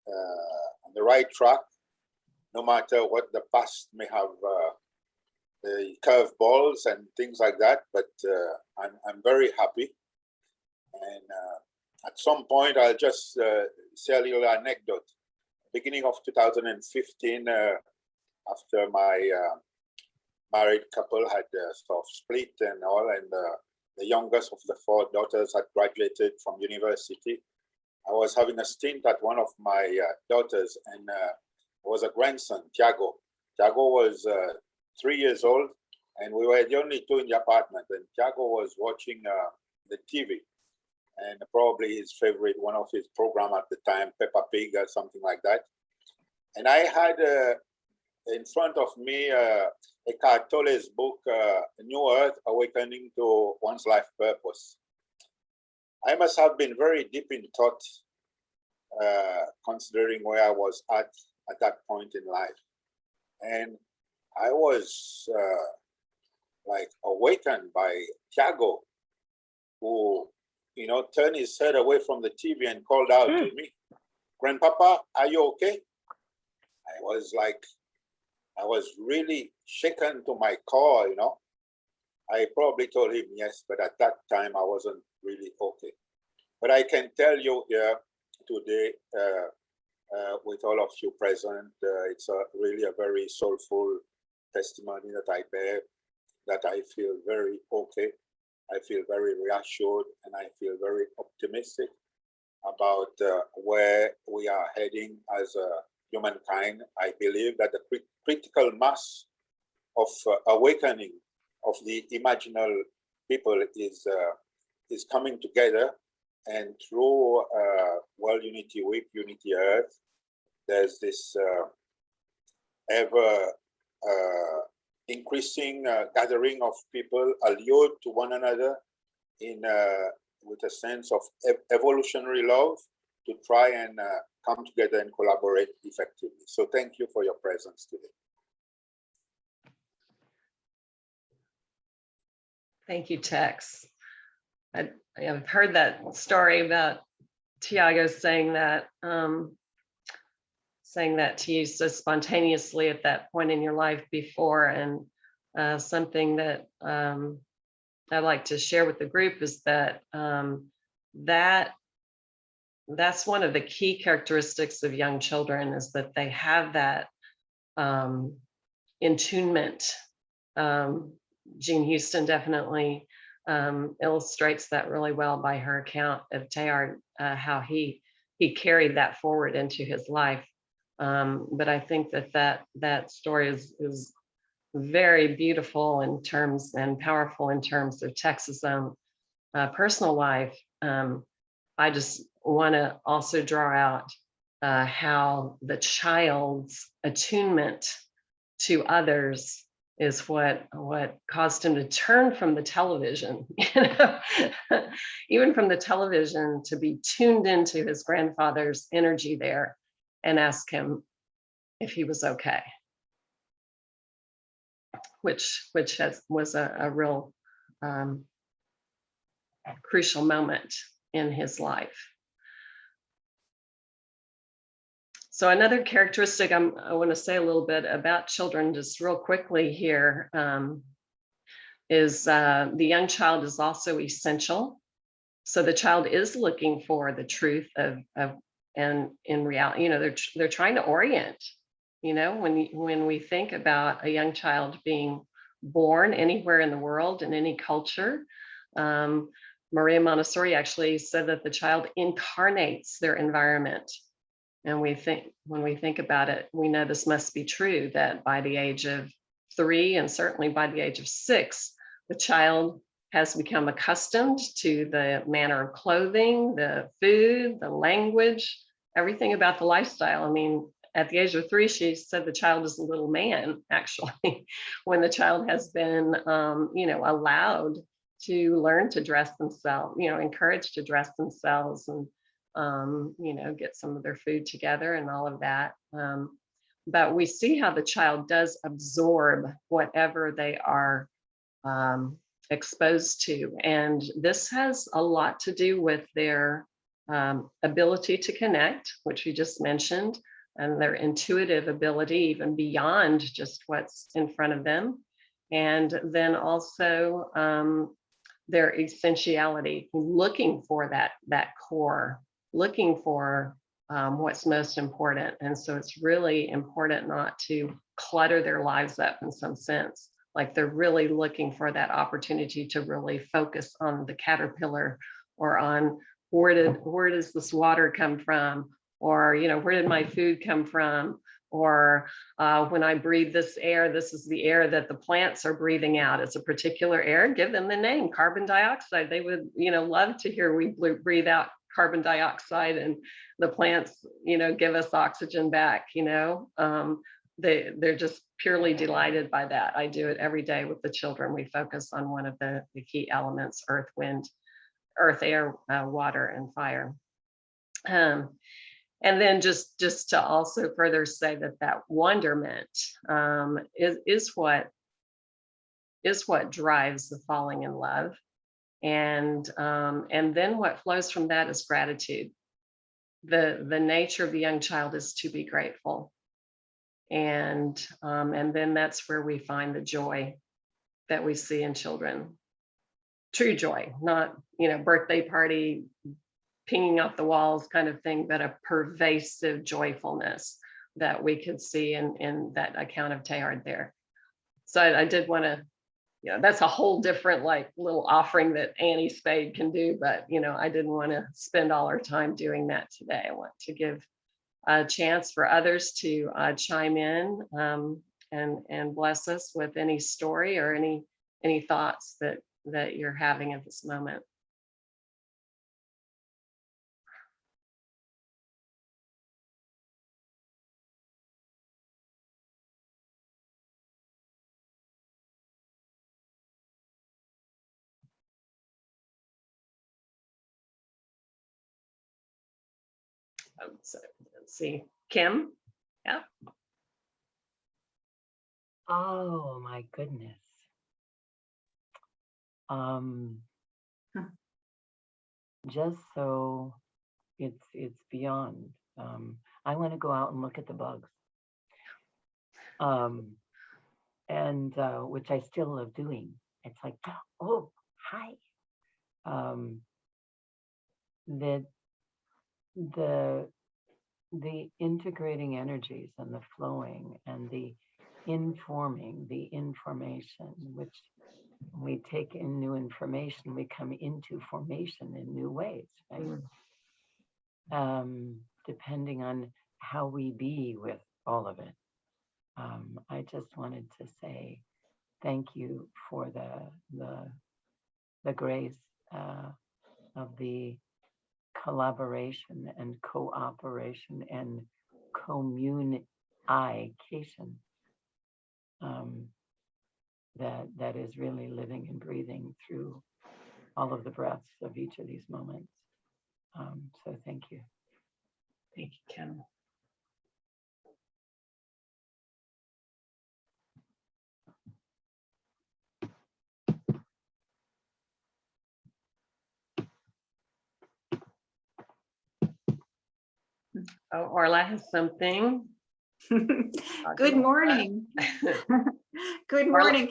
on the right track, no matter what the past may have, the curveballs and things like that. But I'm very happy. And at some point, I'll just say a little anecdote. Beginning of 2015, after my married couple had sort of split and all, and the youngest of the 4 daughters had graduated from university, I was having a stint at one of my daughters, and was a grandson, Tiago. Tiago was 3 years old, and we were the only 2 in the apartment, and Tiago was watching the TV, and probably his favorite, one of his program at the time, Peppa Pig or something like that. And I had in front of me Eckhart Tolle's book, New Earth, Awakening to One's Life Purpose. I must have been very deep in thought, considering where I was at that point in life. And I was like awakened by Tiago, who, you know, turned his head away from the TV and called out to me, "Grandpapa, are you okay?" I was really shaken to my core, you know. I probably told him yes, but at that time I wasn't really okay. But I can tell you here today, with all of you present, it's really a very soulful testimony that I bear, that I feel very okay. I feel very reassured, and I feel very optimistic about where we are heading as humankind. I believe that the critical mass of awakening of the imaginal people is coming together, and through World Unity Week, Unity Earth, there's this ever increasing gathering of people allured to one another in with a sense of evolutionary love to try and come together and collaborate effectively. So thank you for your presence today. Thank you, Tex. I have heard that story about Tiago saying that to you so spontaneously at that point in your life before, and something that I'd like to share with the group is that that's one of the key characteristics of young children, is that they have that attunement. Jean Houston definitely illustrates that really well by her account of Teilhard, how he carried that forward into his life. But I think that story is very beautiful in terms, and powerful in terms of Tex's own personal life, I just want to also draw out how the child's attunement to others is what caused him to turn from the television, even from the television, to be tuned into his grandfather's energy there and ask him if he was okay, which was a real crucial moment in his life. So another characteristic I want to say a little bit about children just real quickly here is the young child is also essential. So the child is looking for the truth of and in reality, they're trying to orient. When we think about a young child being born anywhere in the world, in any culture, Maria Montessori actually said that the child incarnates their environment. And when we think about it, we know this must be true, that by the age of 3 and certainly by the age of 6, the child has become accustomed to the manner of clothing, the food, the language, everything about the lifestyle. I mean, at the age of 3, she said the child is a little man, actually, when the child has been, allowed to learn to dress themselves, encouraged to dress themselves and, get some of their food together and all of that. But we see how the child does absorb whatever they are exposed to. And this has a lot to do with their ability to connect, which we just mentioned, and their intuitive ability, even beyond just what's in front of them. And then also their essentiality, looking for that core, looking for what's most important. And so it's really important not to clutter their lives up in some sense. Like they're really looking for that opportunity to really focus on the caterpillar, or on where does this water come from? Or, where did my food come from? Or when I breathe this air, this is the air that the plants are breathing out. It's a particular air. Give them the name, carbon dioxide. They would, love to hear we breathe out carbon dioxide and the plants, give us oxygen back. They're just purely delighted by that. I do it every day with the children. We focus on one of the key elements: earth, wind, earth, air, water, and fire. And then just to also further say that wonderment is what drives the falling in love, and then what flows from that is gratitude. The nature of the young child is to be grateful, and then that's where we find the joy that we see in children. True joy, not birthday party, pinging off the walls kind of thing, but a pervasive joyfulness that we could see in that account of Teilhard there. So I did want to, that's a whole different little offering that Annie Spade can do, but I didn't want to spend all our time doing that today. I want to give a chance for others to chime in and bless us with any story or any thoughts that you're having at this moment. So let's see, Kim. Yeah. Oh my goodness. Just so it's beyond. I want to go out and look at the bugs. And which I still love doing. It's like, oh, hi. The integrating energies and the flowing and the informing, the information, which we take in new information, we come into formation in new ways, right? Depending on how we be with all of it. I just wanted to say thank you for the grace of the collaboration and cooperation and communication that is really living and breathing through all of the breaths of each of these moments. So thank you. Thank you, Kim. Oh, Orla has something. Good morning. Good morning.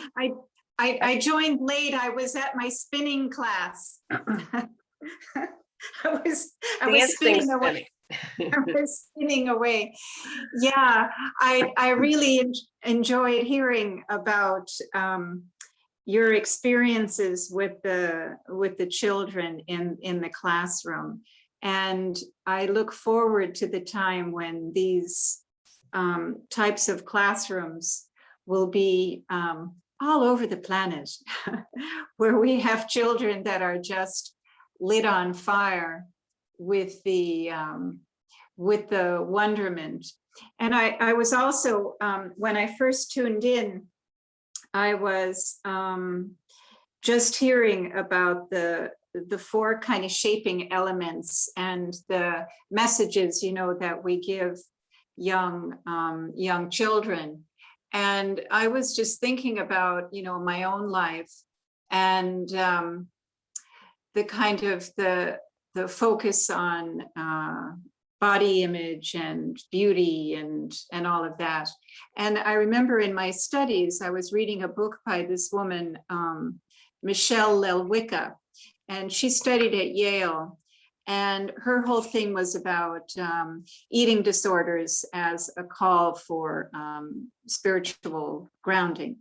I joined late. I was at my spinning class. I was spinning away. I was spinning away. Yeah, I really enjoyed hearing about your experiences with the children in the classroom. And I look forward to the time when these types of classrooms will be all over the planet, where we have children that are just lit on fire with the wonderment. And I was also, when I first tuned in, I was just hearing about the four kind of shaping elements and the messages, you know, that we give young children. And I was just thinking about, you know, my own life and the kind of the focus on body image and beauty and all of that. And I remember in my studies, I was reading a book by this woman, Michelle Lelwicka, and she studied at Yale. And her whole thing was about eating disorders as a call for spiritual grounding.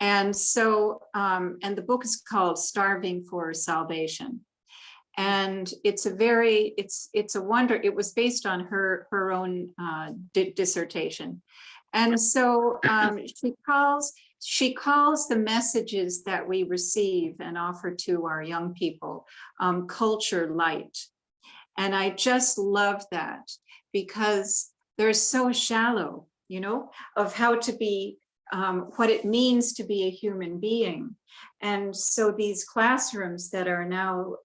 And so, and the book is called Starving for Salvation. And it's a wonder. It was based on her own dissertation. And so she calls the messages that we receive and offer to our young people culture light. And I just love that because they're so shallow, you know, of how to be, what it means to be a human being. And so these classrooms that are now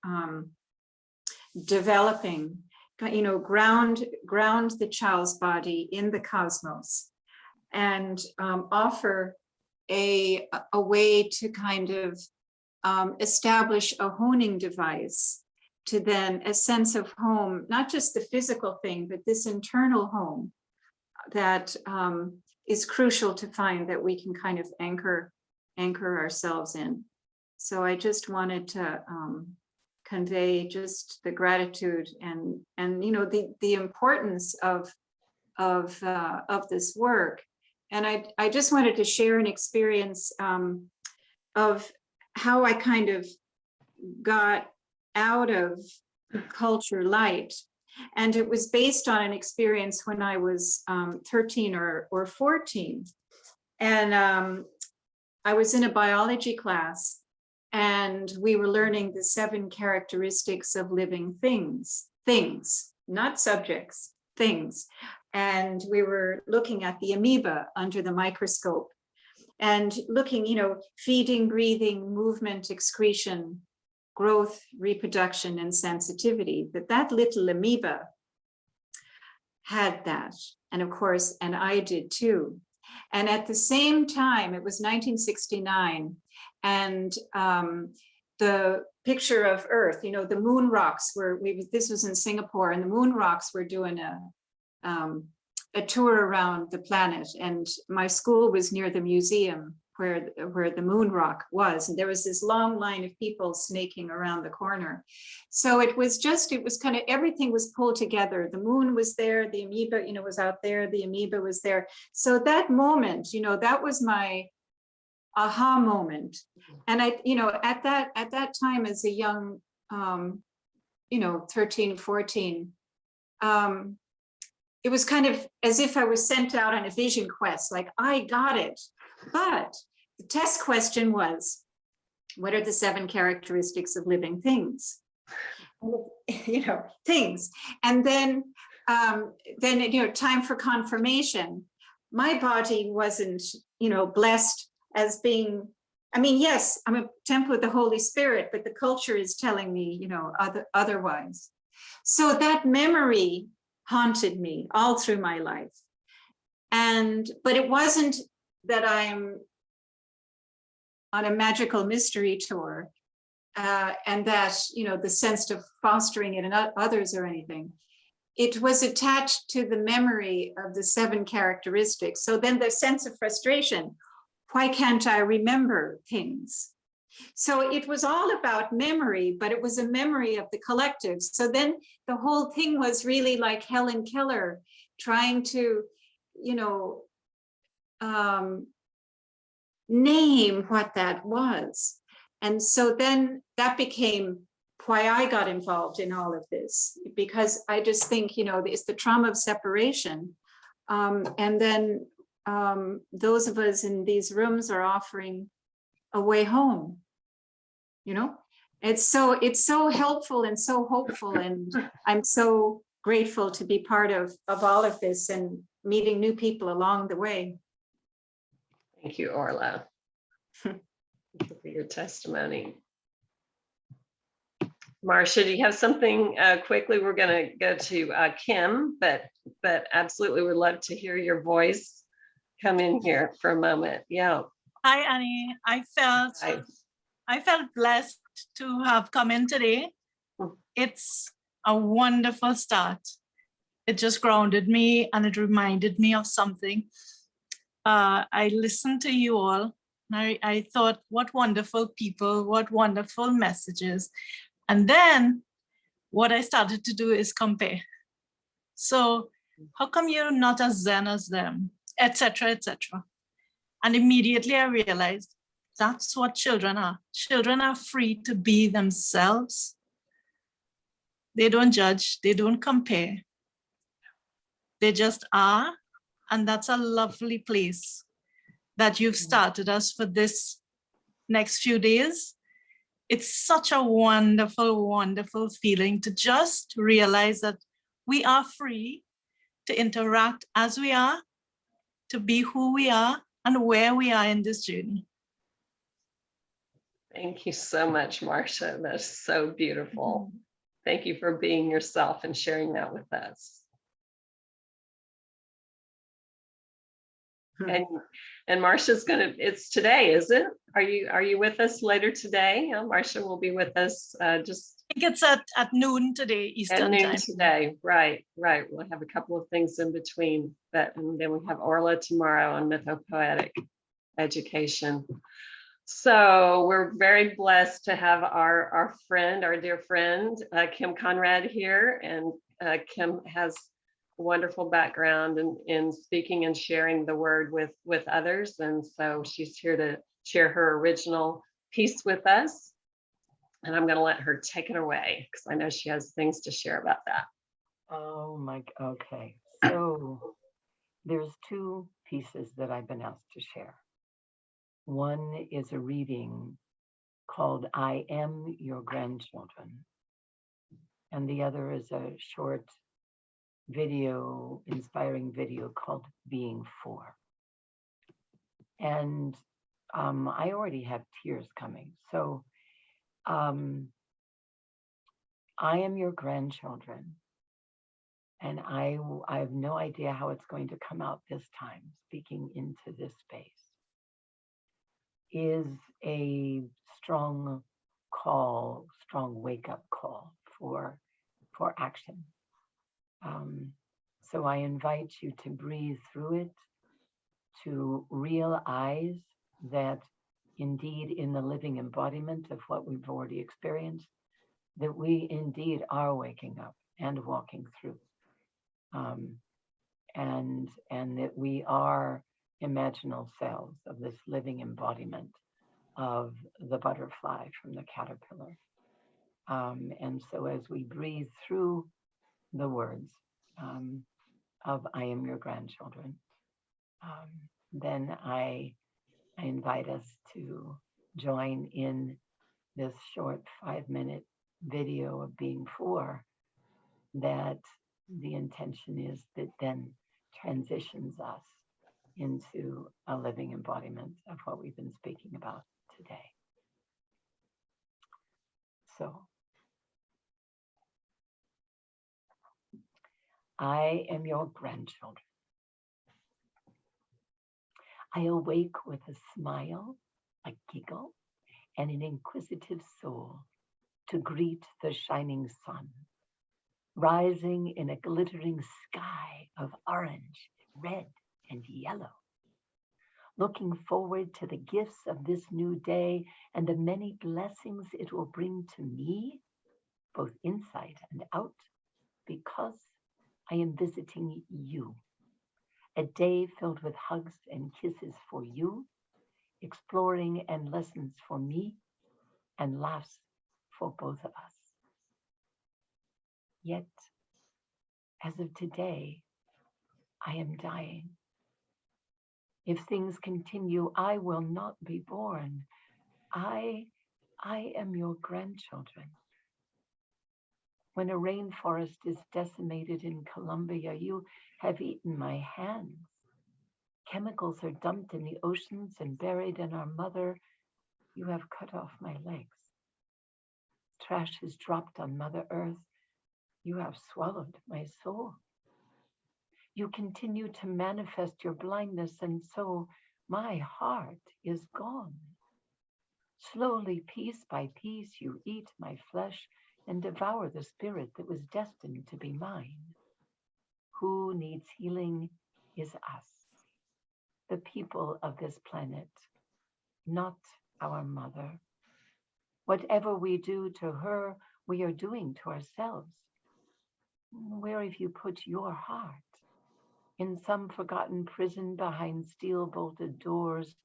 developing, you know, ground the child's body in the cosmos and offer a way to kind of establish a honing device to then a sense of home, not just the physical thing, but this internal home that is crucial to find that we can kind of anchor ourselves in. So I just wanted to convey just the gratitude and you know the importance of this work. And I just wanted to share an experience of how I kind of got out of culture light. And it was based on an experience when I was 13 or 14. And I was in a biology class and we were learning the 7 characteristics of living things, not subjects, things. And we were looking at the amoeba under the microscope and looking, you know, feeding, breathing, movement, excretion, growth, reproduction, and sensitivity, that little amoeba had that. And of course, and I did too. And at the same time, it was 1969, and the picture of Earth, you know, the moon rocks this was in Singapore, and the moon rocks were doing a tour around the planet. And my school was near the museum where the moon rock was, and there was this long line of people snaking around the corner. So it was kind of, everything was pulled together. The moon was there, the amoeba, you know, was out there, the amoeba was there. So that moment, you know, that was my aha moment. And I, you know, at that time as a young, you know, 13, 14, it was kind of as if I was sent out on a vision quest, like I got it. But the test question was, What are the 7 characteristics of living things? You know, things. And then, you know, time for confirmation. My body wasn't, you know, blessed as being, I mean, yes, I'm a temple of the Holy Spirit, but the culture is telling me, you know, otherwise. So that memory haunted me all through my life. But it wasn't that I'm on a magical mystery tour and that, you know, the sense of fostering it in others or anything. It was attached to the memory of the 7 characteristics. So then the sense of frustration, why can't I remember things? So it was all about memory, but it was a memory of the collective. So then the whole thing was really like Helen Keller trying to, you know, name what that was. And so then that became why I got involved in all of this, because I just think, you know, it's the trauma of separation. And then those of us in these rooms are offering a way home, you know? It's so helpful and so hopeful. And I'm so grateful to be part of all of this and meeting new people along the way. Thank you, Orla, for your testimony. Marcia, do you have something quickly? We're going to go to Kim, but absolutely would love to hear your voice come in here for a moment. Yeah. Hi, Annie. I felt blessed to have come in today. It's a wonderful start. It just grounded me and it reminded me of something. I listened to you all. And I thought, what wonderful people, what wonderful messages. And then what I started to do is compare. So how come you're not as zen as them, etc., etc. And immediately I realized that's what children are. Children are free to be themselves. They don't judge, they don't compare. They just are. And that's a lovely place that you've started us for this next few days. It's such a wonderful, wonderful feeling to just realize that we are free to interact as we are, to be who we are and where we are in this journey. Thank you so much, Marcia. That's so beautiful. Thank you for being yourself and sharing that with us. And Marcia's it's today, is it? Are you with us later today? Marcia will be with us just I think it's at noon today, Eastern at noon time. today. Right. We'll have a couple of things in between that, and then we have Orla tomorrow on mythopoetic education. So we're very blessed to have our dear friend, Kim Conrad here, and Kim has wonderful background in speaking and sharing the word with others, and so she's here to share her original piece with us, and I'm going to let her take it away because I know she has things to share about that. Oh my, okay. So there's 2 pieces that I've been asked to share. One is a reading called I Am Your Grandchildren, and the other is a short video, inspiring video called Being 4. And I already have tears coming. So I am your grandchildren, and I have no idea how it's going to come out this time, speaking into this space is a strong call, strong wake-up call for action. So I invite you to breathe through it, to realize that indeed in the living embodiment of what we've already experienced, that we indeed are waking up and walking through, and that we are imaginal cells of this living embodiment of the butterfly from the caterpillar. And so as we breathe through the words of I am your grandchildren, then I invite us to join in this short 5-minute video of being 4, that the intention is that then transitions us into a living embodiment of what we've been speaking about today. So, I am your grandchildren. I awake with a smile, a giggle, and an inquisitive soul to greet the shining sun, rising in a glittering sky of orange, red, and yellow. Looking forward to the gifts of this new day and the many blessings it will bring to me, both inside and out, because I am visiting you. A day filled with hugs and kisses for you, exploring and lessons for me, and laughs for both of us. Yet, as of today, I am dying. If things continue, I will not be born. I am your grandchildren. When a rainforest is decimated in Colombia, you have eaten my hands. Chemicals are dumped in the oceans and buried in our mother. You have cut off my legs. Trash is dropped on Mother Earth. You have swallowed my soul. You continue to manifest your blindness, and so my heart is gone. Slowly, piece by piece, you eat my flesh and devour the spirit that was destined to be mine. Who needs healing is us, the people of this planet, not our mother. Whatever we do to her, we are doing to ourselves. Where have you put your heart? In some forgotten prison behind steel-bolted doors,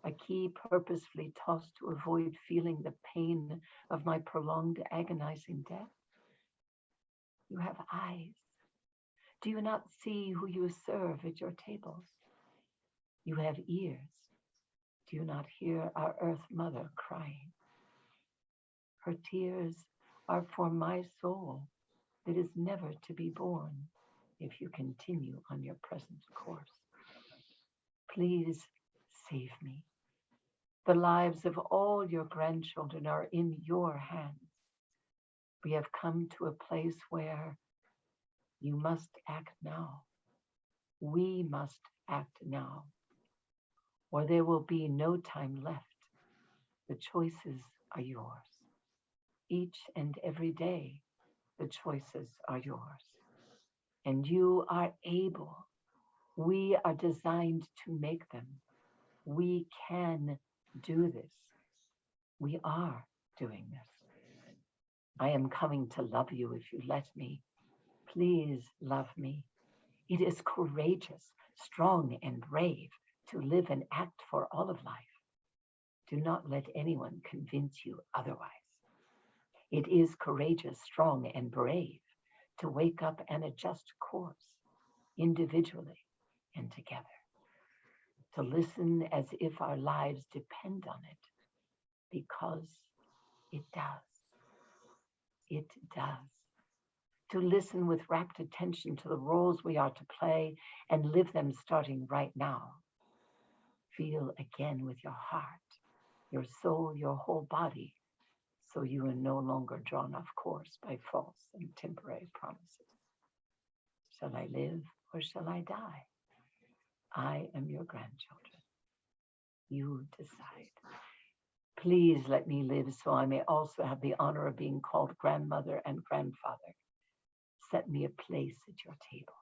a key purposefully tossed to avoid feeling the pain of my prolonged agonizing death? You have eyes. Do you not see who you serve at your tables? You have ears. Do you not hear our Earth Mother crying? Her tears are for my soul that is never to be born if you continue on your present course. Please save me. The lives of all your grandchildren are in your hands. We have come to a place where you must act now. We must act now, or there will be no time left. The choices are yours. Each and every day, the choices are yours. And you are able. We are designed to make them. We can do this. We are doing this. I am coming to love you if you let me. Please love me. It is courageous, strong, and brave to live and act for all of life. Do not let anyone convince you otherwise. It is courageous, strong, and brave to wake up and adjust course individually and together. To listen as if our lives depend on it, because it does. It does. To listen with rapt attention to the roles we are to play and live them starting right now. Feel again with your heart, your soul, your whole body, so you are no longer drawn off course by false and temporary promises. Shall I live or shall I die? I am your grandchildren. You decide. Please let me live so I may also have the honor of being called grandmother and grandfather. Set me a place at your table.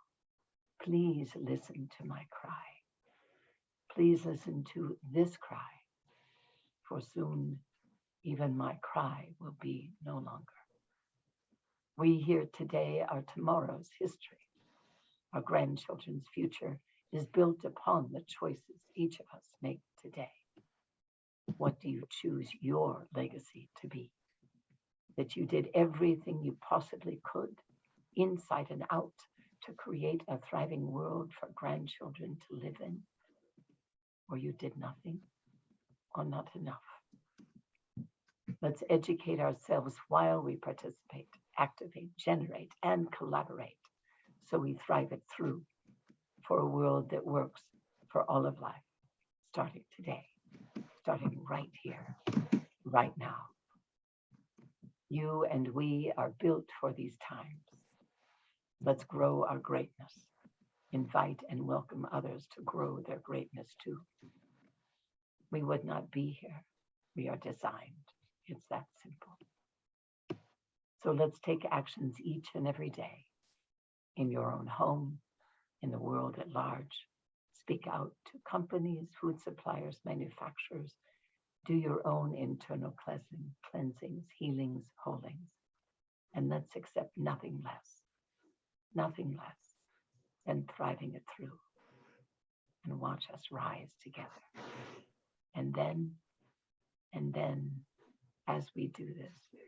Please listen to my cry. Please listen to this cry, for soon even my cry will be no longer. We here today are tomorrow's history. Our grandchildren's future is built upon the choices each of us make today. What do you choose your legacy to be? That you did everything you possibly could, inside and out, to create a thriving world for grandchildren to live in? Or you did nothing, or not enough? Let's educate ourselves while we participate, activate, generate, and collaborate, so we thrive it through for a world that works for all of life, starting today, starting right here, right now. You and we are built for these times. Let's grow our greatness. Invite and welcome others to grow their greatness too. We would not be here. We are designed. It's that simple. So let's take actions each and every day in your own home, in the world at large. Speak out to companies, food suppliers, manufacturers. Do your own internal cleansings, healings, holings. And let's accept nothing less than thriving it through. And watch us rise together. And then, as we do this,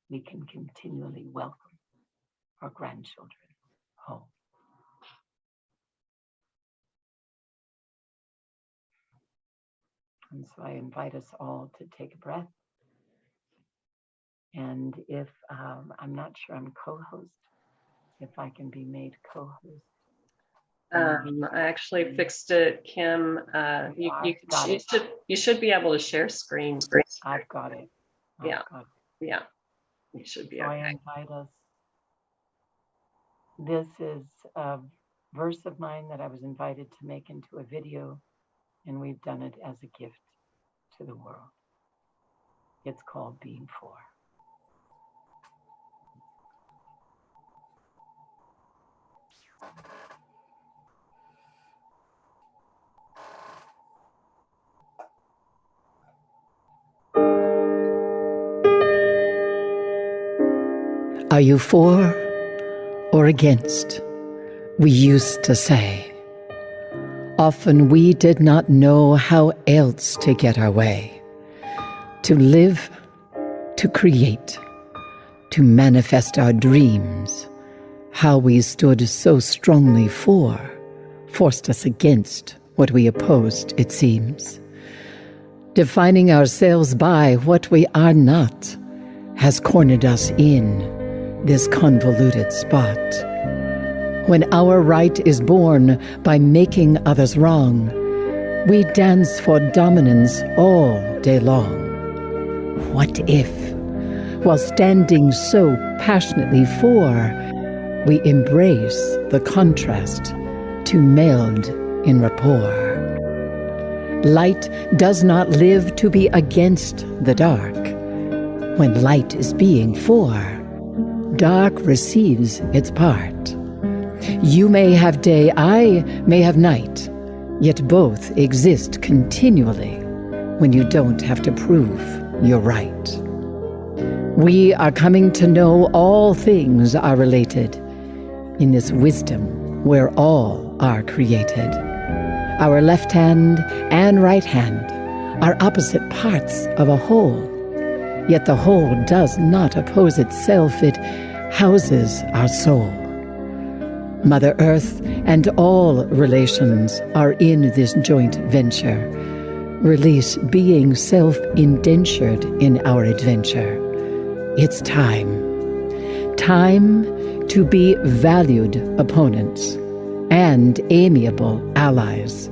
we can continually welcome our grandchildren home. And so I invite us all to take a breath. And if I'm not sure I'm co-host, if I can be made co-host. I actually fixed it, Kim. You should be able to share screen. I've got it. Yeah. You should be so okay. I invite us. This is a verse of mine that I was invited to make into a video, and we've done it as a gift to the world. It's called Being For. Are you for or against? We used to say. Often we did not know how else to get our way. To live, to create, to manifest our dreams. How we stood so strongly for, forced us against what we opposed, it seems. Defining ourselves by what we are not has cornered us in this convoluted spot. When our right is born by making others wrong, we dance for dominance all day long. What if, while standing so passionately for, we embrace the contrast to meld in rapport? Light does not live to be against the dark. When light is being for, dark receives its part. You may have day, I may have night, yet both exist continually when you don't have to prove you're right. We are coming to know all things are related in this wisdom where all are created. Our left hand and right hand are opposite parts of a whole. Yet the whole does not oppose itself, it houses our soul. Mother Earth and all relations are in this joint venture. Release being self-indentured in our adventure. It's time. Time to be valued opponents and amiable allies.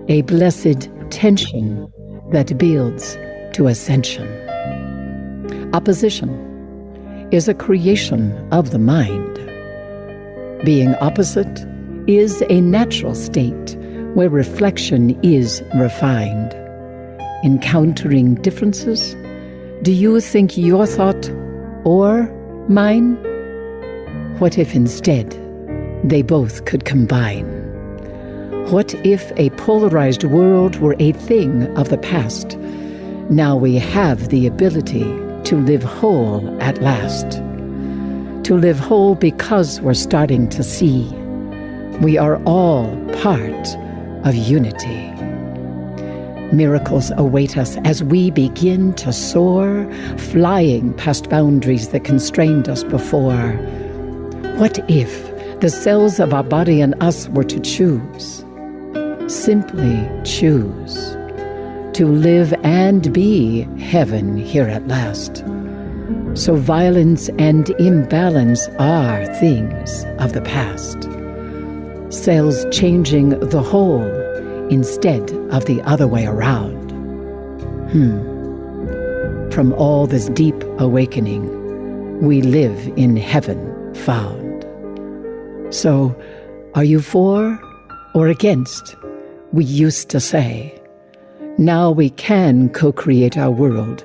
A blessed tension that builds to ascension. Opposition is a creation of the mind. Being opposite is a natural state where reflection is refined. Encountering differences, do you think your thought or mine? What if instead they both could combine? What if a polarized world were a thing of the past? Now we have the ability to live whole at last. To live whole because we're starting to see we are all part of unity. Miracles await us as we begin to soar, flying past boundaries that constrained us before. What if the cells of our body and us were to choose? Simply choose. to live and be heaven here at last. So violence and imbalance are things of the past. Cells changing the whole instead of the other way around. From all this deep awakening, we live in heaven found. So, are you for or against? We used to say. Now we can co-create our world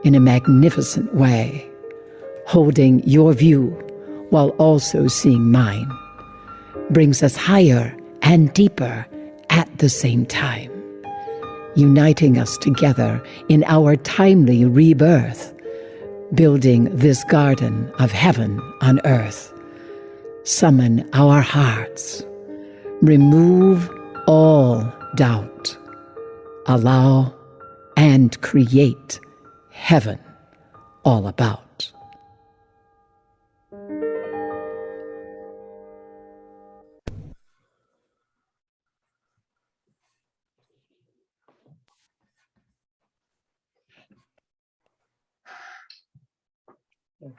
in a magnificent way, holding your view while also seeing mine. Brings us higher and deeper at the same time, uniting us together in our timely rebirth, building this garden of heaven on earth. Summon our hearts, remove all doubt, allow and create heaven all about.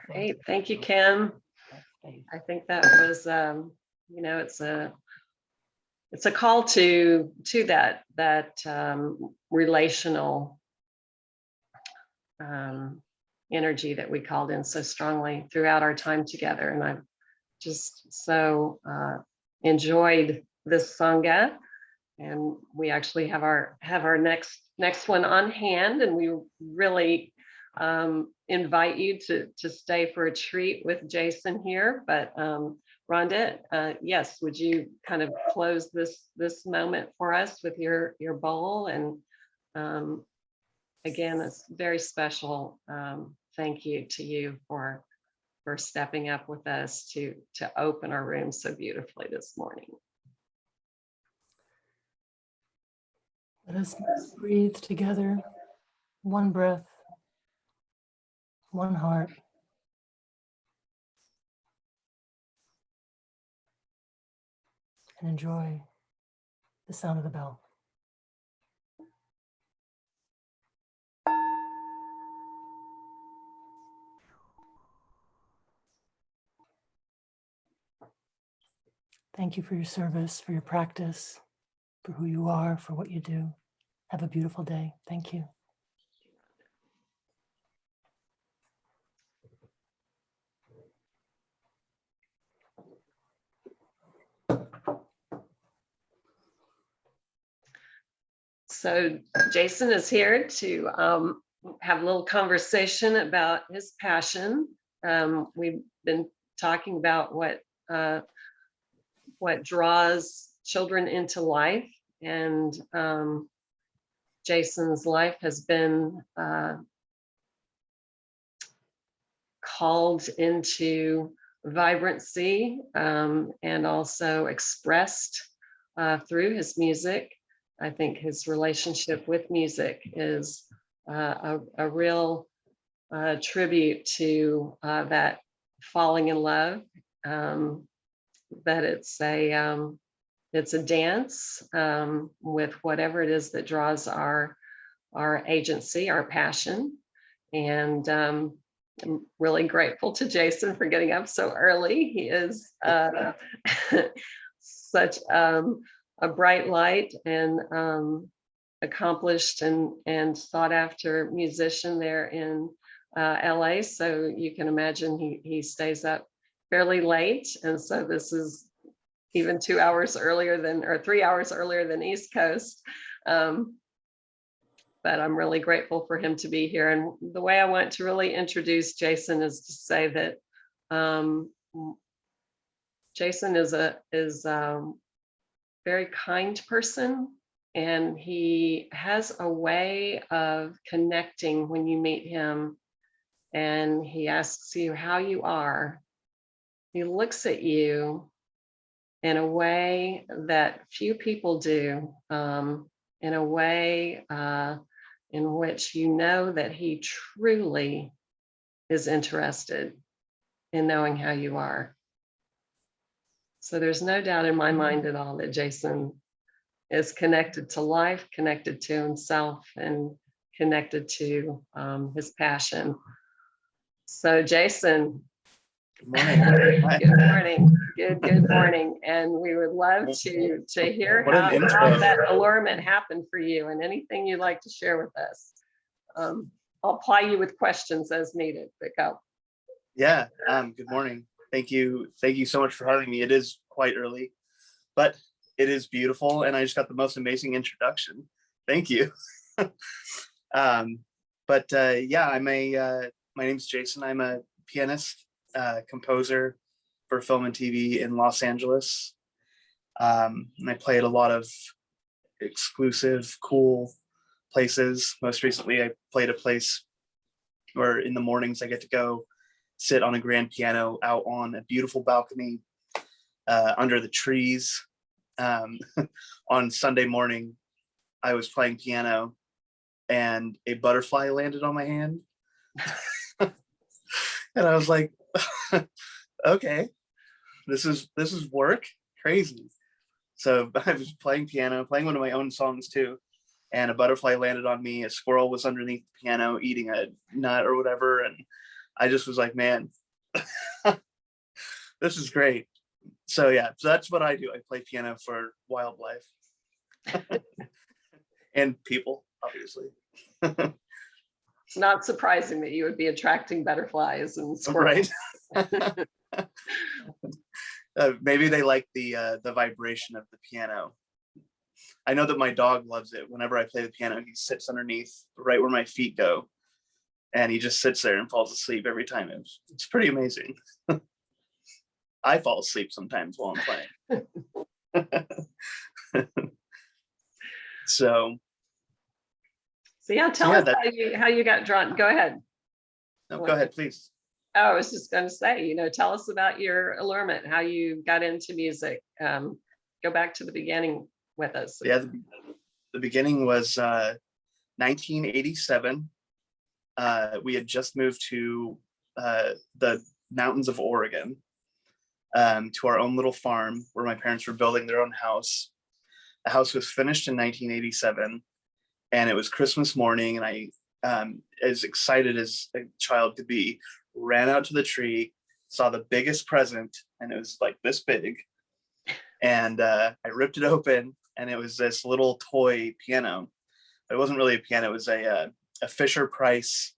Great, thank you, Kim. I think that was, it's a call to that relational energy that we called in so strongly throughout our time together, and I've just so enjoyed this sangha. And we actually have our next one on hand, and we really invite you to stay for a treat with Jason here. But Rhonda, yes, would you kind of close this moment for us with your bowl? And again, it's very special. Thank you to you for stepping up with us to open our room so beautifully this morning. Let us breathe together, one breath, one heart. And enjoy the sound of the bell. Thank you for your service, for your practice, for who you are, for what you do. Have a beautiful day. Thank you. So Jason is here to have a little conversation about his passion. We've been talking about what draws children into life, and Jason's life has been called into vibrancy and also expressed through his music. I think his relationship with music is a real tribute to that falling in love, that it's a dance with whatever it is that draws our agency, our passion. And I'm really grateful to Jason for getting up so early. He is such a bright light and accomplished and sought after musician there in LA. So you can imagine he stays up fairly late. And so this is even 2 hours earlier or 3 hours earlier than East Coast. But I'm really grateful for him to be here. And the way I want to really introduce Jason is to say that Jason is a very kind person, and he has a way of connecting when you meet him, and he asks you how you are. He looks at you in a way that few people do, in a way in which you know that he truly is interested in knowing how you are. So there's no doubt in my mind at all that Jason is connected to life, connected to himself, and connected to his passion. So Jason, Good morning. Hi. good morning. Good morning. And we would love to hear What an intro. how that allurement happened for you, and anything you'd like to share with us. I'll ply you with questions as needed, but go. Yeah, good morning. Thank you so much for having me. It is quite early, but it is beautiful, and I just got the most amazing introduction. Thank you. Yeah, my name's Jason. I'm a pianist, composer for film and TV in Los Angeles. And I play at a lot of exclusive, cool places. Most recently, I played a place where in the mornings I get to go sit on a grand piano out on a beautiful balcony under the trees. On Sunday morning, I was playing piano and a butterfly landed on my hand. And I was like, okay, this is work, crazy. So I was playing piano, playing one of my own songs too, and a butterfly landed on me. A squirrel was underneath the piano eating a nut or whatever, and I just was like, man, this is great. So yeah, so that's what I do. I play piano for wildlife and people, obviously. Not surprising that you would be attracting butterflies and squirrels. Right. Maybe they like the vibration of the piano. I know that my dog loves it. Whenever I play the piano, he sits underneath right where my feet go, and he just sits there and falls asleep every time. It's pretty amazing. I fall asleep sometimes while I'm playing. So yeah, tell us how you got drawn. Go ahead. No, go ahead, please. Oh, I was just going to say, tell us about your allurement, how you got into music. Go back to the beginning with us. Yeah, the beginning was 1987. We had just moved to the mountains of Oregon, to our own little farm where my parents were building their own house. The house was finished in 1987, and it was Christmas morning, and I, as excited as a child could be, ran out to the tree, saw the biggest present, and it was like this big, and I ripped it open, and it was this little toy piano. It wasn't really a piano. It was a Fisher Price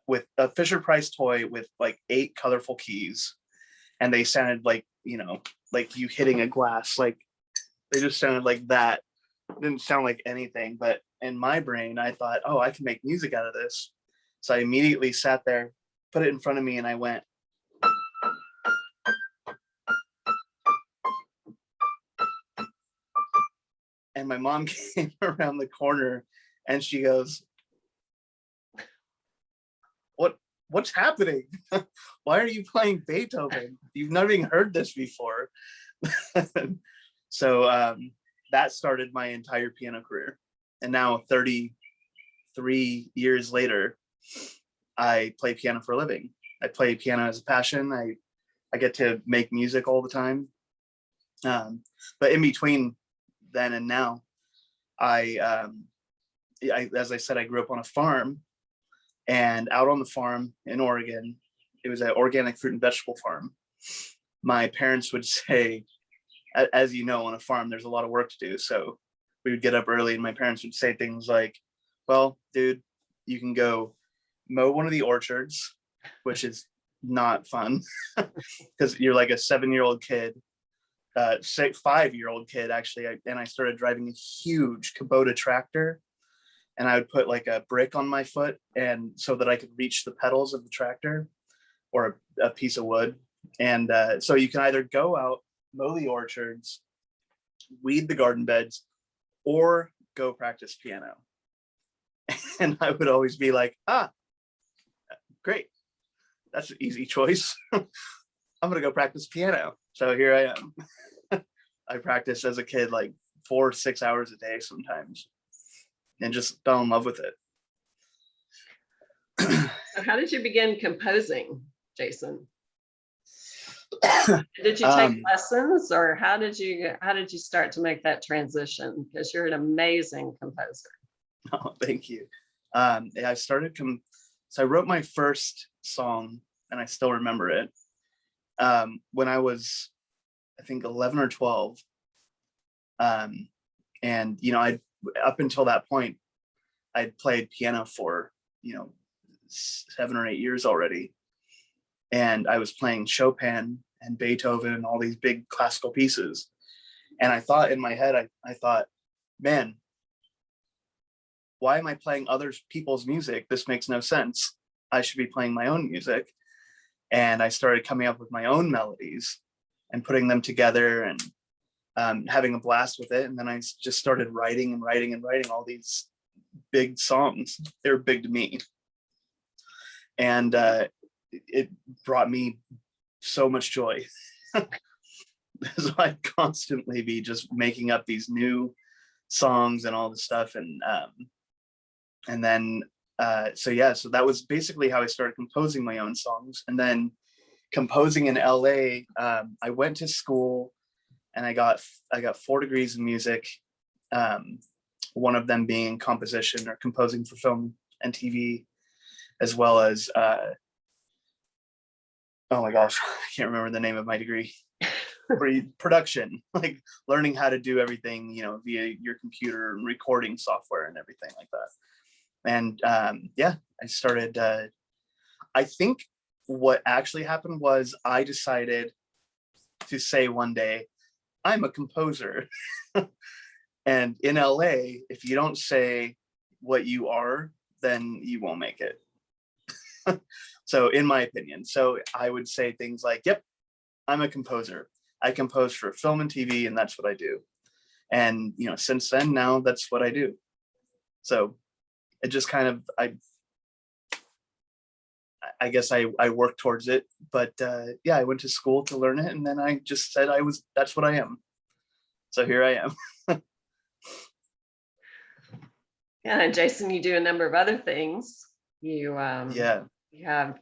toy with like 8 colorful keys, and they sounded like, like you hitting a glass. Like they just sounded like that. It didn't sound like anything, but in my brain, I thought, oh, I can make music out of this. So I immediately sat there, put it in front of me, and I went. And my mom came around the corner and she goes, what's happening? Why are you playing Beethoven? You've never even heard this before. So that started my entire piano career. And now 33 years later, I play piano for a living. I play piano as a passion. I get to make music all the time. But in between then and now, I as I said, I grew up on a farm, and out on the farm in Oregon, it was an organic fruit and vegetable farm. My parents would say, as you know, on a farm, there's a lot of work to do. So we would get up early and my parents would say things like, well, dude, you can go mow one of the orchards, which is not fun because you're like a 7-year-old kid, 5-year-old kid actually. And I started driving a huge Kubota tractor, and I would put like a brick on my foot, and so that I could reach the pedals of the tractor, or a piece of wood. And so you can either go out, mow the orchards, weed the garden beds, or go practice piano. And I would always be like, great, that's an easy choice. I'm gonna go practice piano. So here I am. I practiced as a kid like 4 or 6 hours a day sometimes, and just fell in love with it. So how did you begin composing, Jason? Did you take lessons, or how did you start to make that transition? Because you're an amazing composer. Oh, thank you. I started, so I wrote my first song, and I still remember it, when I was, I think, 11 or 12. And, you know, up until that point, I'd played piano for, 7 or 8 years already. And I was playing Chopin and Beethoven and all these big classical pieces. And I thought in my head, I thought, man, why am I playing other people's music? This makes no sense. I should be playing my own music. And I started coming up with my own melodies and putting them together and having a blast with it. And then I just started writing and writing and writing all these big songs. They were big to me. And it brought me so much joy. So I'd constantly be just making up these new songs and all this stuff. And then, so that was basically how I started composing my own songs. And then composing in LA, I went to school and I got 4 degrees in music. One of them being composition or composing for film and TV, as well as, oh my gosh, I can't remember the name of my degree. Production, like learning how to do everything, via your computer and recording software and everything like that. And I started, I think what actually happened was I decided to say one day, I'm a composer. And in LA, if you don't say what you are, then you won't make it. So in my opinion, so I would say things like, yep, I'm a composer. I compose for film and TV, and that's what I do. And, since then, now that's what I do. So it just kind of, I guess I worked towards it, but I went to school to learn it. And then I just said that's what I am. So here I am. Yeah, and Jason, you do a number of other things. You have a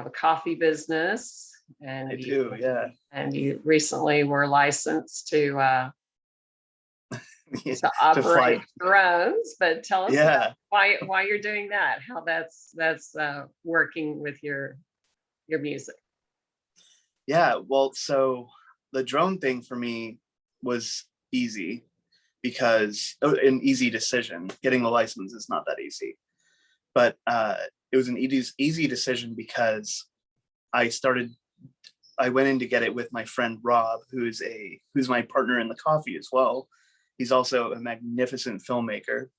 coffee business, and I do. And you recently were licensed to operate drones. But tell us about why you're doing that, how that's working with your music. Yeah, well, so the drone thing for me was easy because an easy decision. Getting the license is not that easy, but it was an easy decision because I went in to get it with my friend Rob, who's my partner in the coffee as well. He's also a magnificent filmmaker.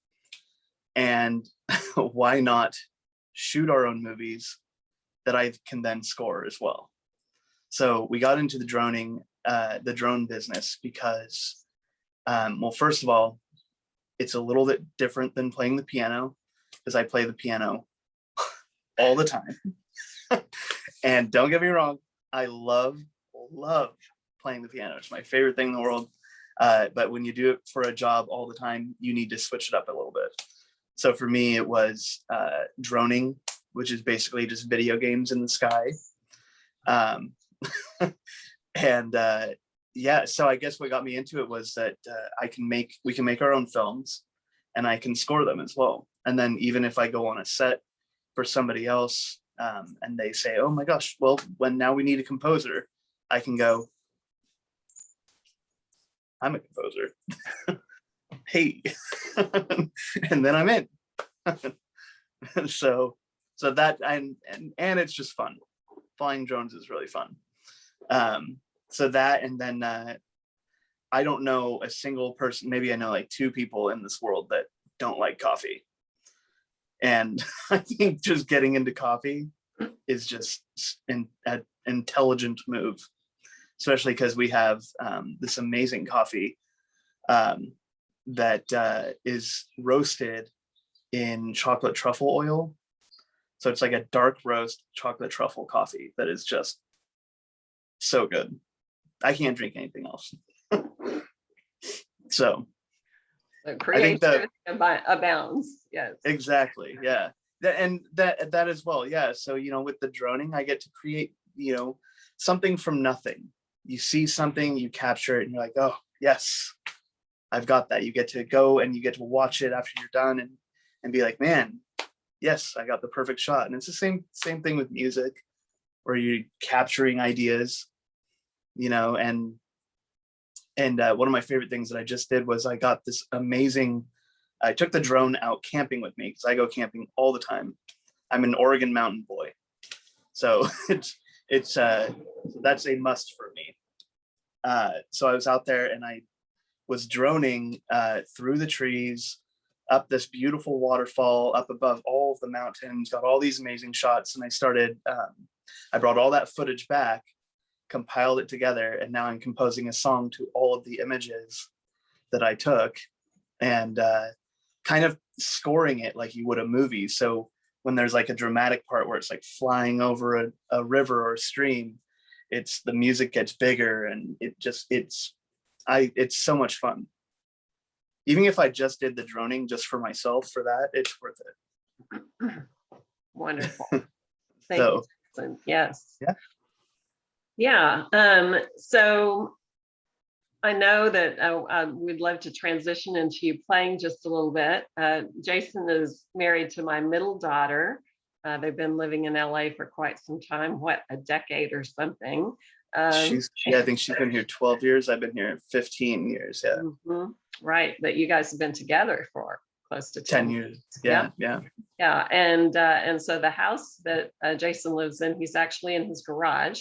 And why not shoot our own movies that I can then score as well? So we got into the drone business because, well, first of all, it's a little bit different than playing the piano, because I play the piano all the time. And don't get me wrong, I love playing the piano. It's my favorite thing in the world. But when you do it for a job all the time, you need to switch it up a little bit. So for me, it was droning, which is basically just video games in the sky. And so I guess what got me into it was that we can make our own films, and I can score them as well. And then even if I go on a set for somebody else, and they say, oh my gosh, well, now we need a composer, I can go, I'm a composer. Hey. And then I'm in. So that, and it's just fun. Flying drones is really fun. So that, and then I don't know a single person, maybe I know like 2 people in this world that don't like coffee. And I think just getting into coffee is just an intelligent move, especially because we have this amazing coffee that is roasted in chocolate truffle oil. So it's like a dark roast chocolate truffle coffee that is just so good. I can't drink anything else. So creativity abounds. Yes. Exactly. Yeah. And that as well. Yeah. So, with the droning, I get to create, something from nothing. You see something, you capture it, and you're like, oh, yes, I've got that. You get to go and you get to watch it after you're done and be like, man, yes, I got the perfect shot. And it's the same thing with music, where you're capturing ideas, you know, and one of my favorite things that I just did was I got this amazing, I took the drone out camping with me because I go camping all the time. I'm an Oregon mountain boy. So it's that's a must for me. So I was out there and I was droning through the trees, up this beautiful waterfall, up above all of the mountains, got all these amazing shots. And I started, I brought all that footage back, compiled it together, and now I'm composing a song to all of the images that I took, and kind of scoring it like you would a movie. So when there's like a dramatic part where it's like flying over a river or a stream, the music gets bigger, and it's so much fun. Even if I just did the droning just for myself for that, it's worth it. Wonderful. Thank you, Jason. Yes. Yeah. Yeah. So I know that we'd love to transition into you playing just a little bit. Jason is married to my middle daughter. They've been living in LA for quite some time, what, a decade or something. I think she's been here 12 years. I've been here 15 years. Yeah. Mm-hmm. Right. But you guys have been together for close to 10 years. Yeah. And so the house that Jason lives in, he's actually in his garage,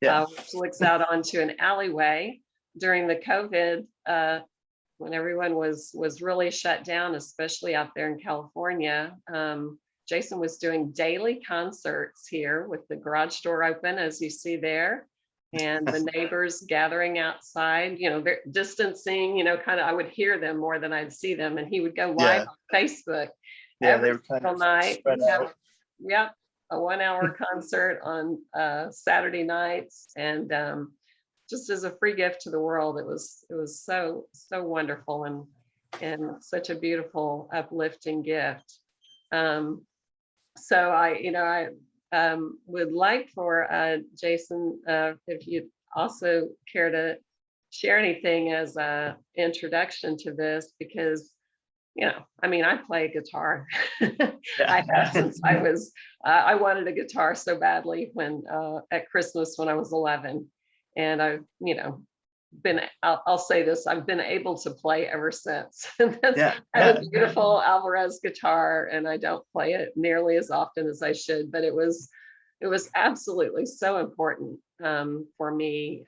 which looks out onto an alleyway. During the COVID, when everyone was really shut down, especially out there in California, Jason was doing daily concerts here with the garage door open, as you see there, and the neighbors gathering outside, you know, they're distancing, you know, kind of, I would hear them more than I'd see them. And he would go live on Facebook every single night. Yep, a 1 hour concert on Saturday nights. And just as a free gift to the world, it was so wonderful and such a beautiful, uplifting gift. So I would like for Jason, if you'd also care to share anything as an introduction to this, because, you know, I mean, I play guitar. I have since I wanted a guitar so badly when at Christmas when I was 11, and I've, you know, I'll say this, I've been able to play ever since. I have a beautiful Alvarez guitar, and I don't play it nearly as often as I should, but it was absolutely so important for me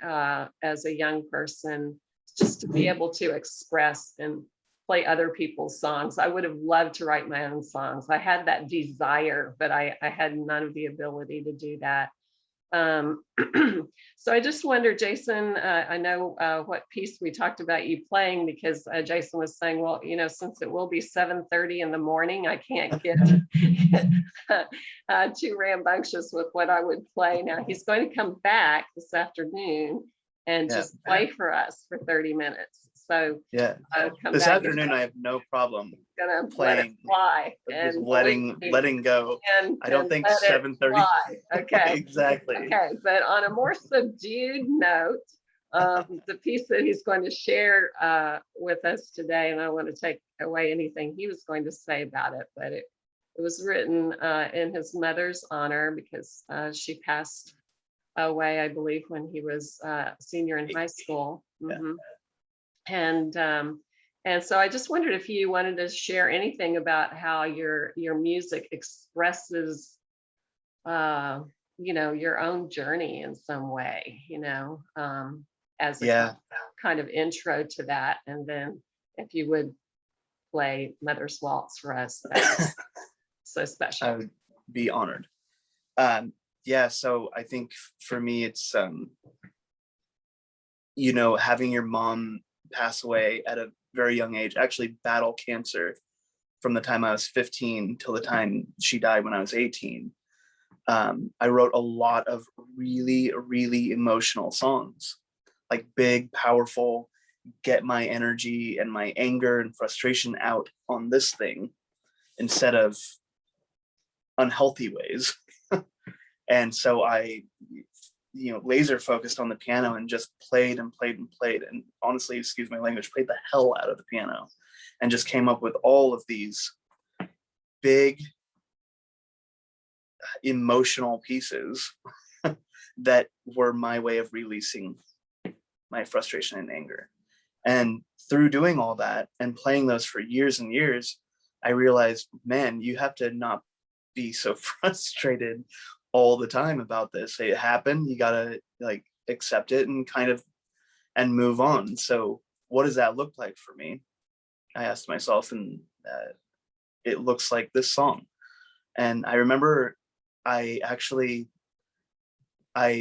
as a young person, just to be able to express and play other people's songs. I would have loved to write my own songs. I had that desire, but I had none of the ability to do that. So I just wonder, Jason, I know what piece we talked about you playing, because Jason was saying, well, you know, since it will be 7:30 in the morning, I can't get too rambunctious with what I would play. Now he's going to come back this afternoon and just play for us for 30 minutes. So this afternoon I have no problem gonna playing, fly and and letting go. I don't think 7:30. Okay. Exactly. Okay, but on a more subdued note, the piece that he's going to share with us today, and I don't want to take away anything he was going to say about it, but it was written in his mother's honor, because she passed away, I believe, when he was a senior in high school. Mm-hmm. And so I just wondered if you wanted to share anything about how your music expresses, you know, your own journey in some way, you know, as a kind of intro to that. And then if you would play Mother's Waltz for us, that's so special. I would be honored. So I think for me, it's, you know, having your mom pass away at a very young age, actually battle cancer from the time I was 15 till the time she died when I was 18. I wrote a lot of really, really emotional songs, like big, powerful, get my energy and my anger and frustration out on this thing instead of unhealthy ways. And so I, laser focused on the piano and just played and played and played. And honestly, excuse my language, played the hell out of the piano and just came up with all of these big emotional pieces that were my way of releasing my frustration and anger. And through doing all that and playing those for years and years, I realized, man, you have to not be so frustrated all the time about this. It happened, you gotta like accept it and kind of and move on. So what does that look like for me? I asked myself, and it looks like this song. And I remember it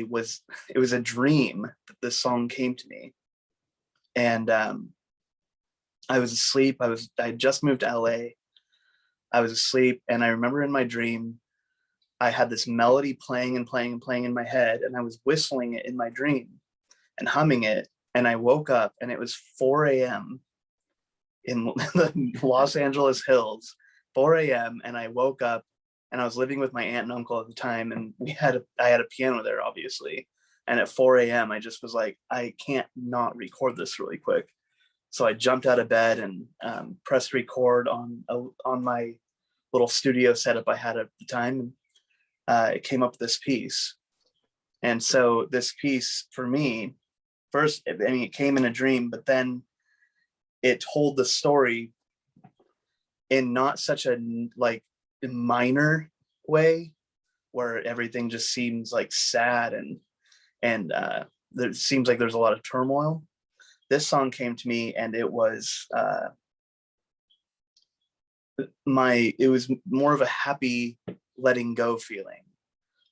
was a dream that this song came to me. And I was asleep. I just moved to LA. I was asleep, and I remember in my dream, I had this melody playing and playing and playing in my head, and I was whistling it in my dream and humming it. And I woke up, and it was 4 a.m. in the Los Angeles hills, 4 a.m. And I woke up, and I was living with my aunt and uncle at the time, and I had a piano there, obviously. And at 4 a.m., I just was like, I can't not record this really quick. So I jumped out of bed and pressed record on my little studio setup I had at the time. It came up with this piece. And so this piece for me, first, I mean, it came in a dream, but then it told the story in not such a like minor way where everything just seems like sad and there seems like there's a lot of turmoil. This song came to me, and it was it was more of a happy letting go feeling,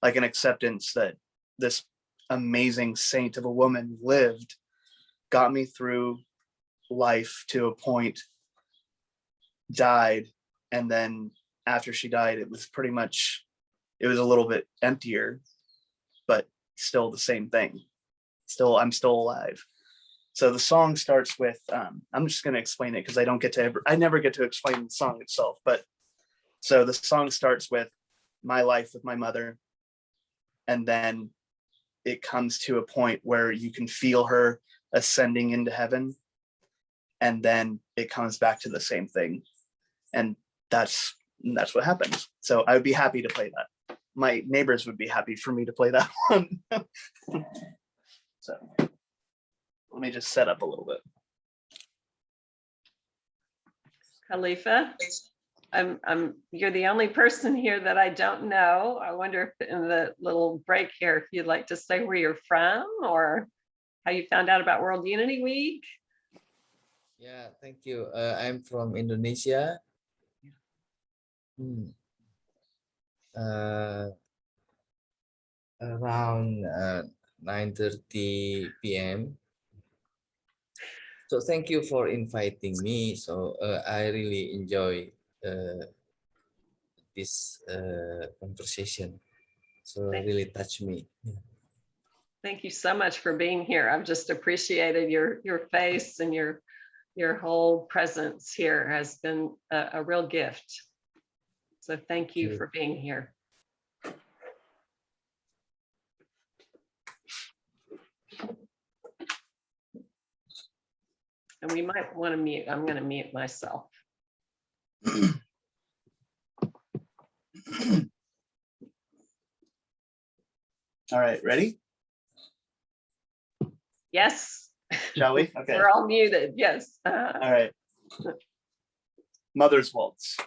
like an acceptance that this amazing saint of a woman lived, got me through life to a point, died, and then after she died, it was a little bit emptier, but still the same thing. I'm still alive. So the song starts with, I'm just going to explain it because I never get to explain the song itself. But so the song starts with my life with my mother. And then it comes to a point where you can feel her ascending into heaven. And then it comes back to the same thing. And that's what happens. So I would be happy to play that. My neighbors would be happy for me to play that one. So let me just set up a little bit. Khalifa, you're the only person here that I don't know. I wonder if in the little break here, if you'd like to say where you're from or how you found out about World Unity Week. Yeah, thank you. I'm from Indonesia. Around 9:30 p.m. So thank you for inviting me. So I really enjoy this conversation. So it really touched me. Thank you so much for being here. I've just appreciated your face and your whole presence here has been a real gift. So thank you for being here. And we might want to mute. I'm going to mute myself. All right, ready? Yes. Shall we? Okay. We're all muted. Yes. All right. Mother's Waltz.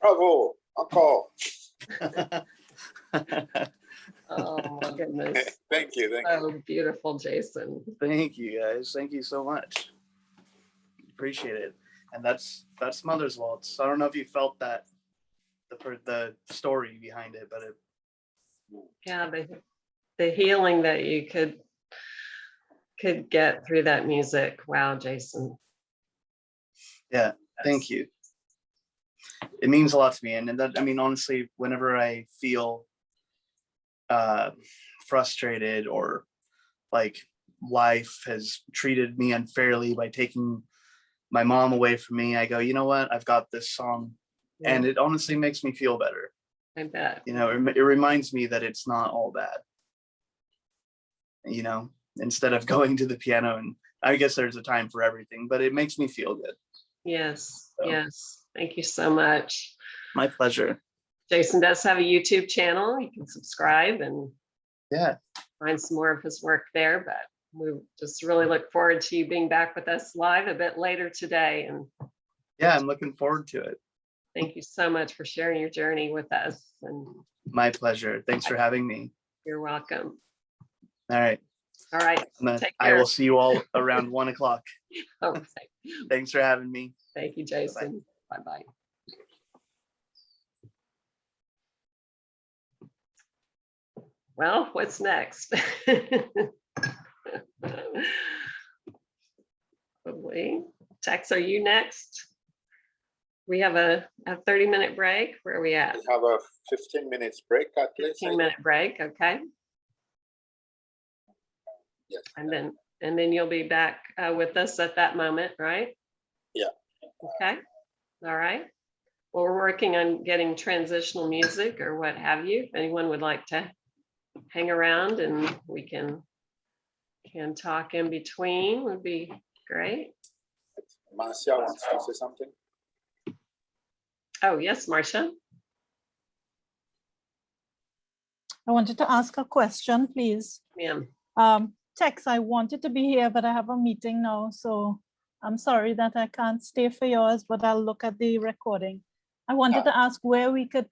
Bravo, encore. Oh my goodness. Thank you. Thank you. So beautiful, Jason. Thank you, guys. Thank you so much. Appreciate it. And that's Mother's Waltz. I don't know if you felt that, the story behind it, but it. Yeah, the healing that you could get through that music. Wow, Jason. Yeah, thank you. It means a lot to me. And that, I mean, honestly, whenever I feel frustrated or like life has treated me unfairly by taking my mom away from me, I go, you know what? I've got this song. Yeah. And it honestly makes me feel better. I bet. You know, it reminds me that it's not all bad. You know, instead of going to the piano, and I guess there's a time for everything, but it makes me feel good. Yes, so. Yes. Thank you so much. My pleasure. Jason does have a YouTube channel. You can subscribe and find some more of his work there. But we just really look forward to you being back with us live a bit later today. And yeah, I'm looking forward to it. Thank you so much for sharing your journey with us. And my pleasure. Thanks for having me. You're welcome. All right. All right. Take I care. will see you all around 1 o'clock. Okay. Thanks for having me. Thank you, Jason. Bye-bye. Well, what's next? Probably. Tex, are you next? We have a 30-minute break. Where are we at? We have a 15 minutes break at least. 15-minute break, okay. Yes. And then you'll be back with us at that moment, right? Yeah. Okay. All right. Well, we're working on getting transitional music or what have you. If anyone would like to hang around and we can talk in between, would be great. Marcia wants to say something. Oh, yes, Marcia. I wanted to ask a question, please. Ma'am. Tex, I wanted to be here, but I have a meeting now, so I'm sorry that I can't stay for yours, but I'll look at the recording. I wanted to ask where we could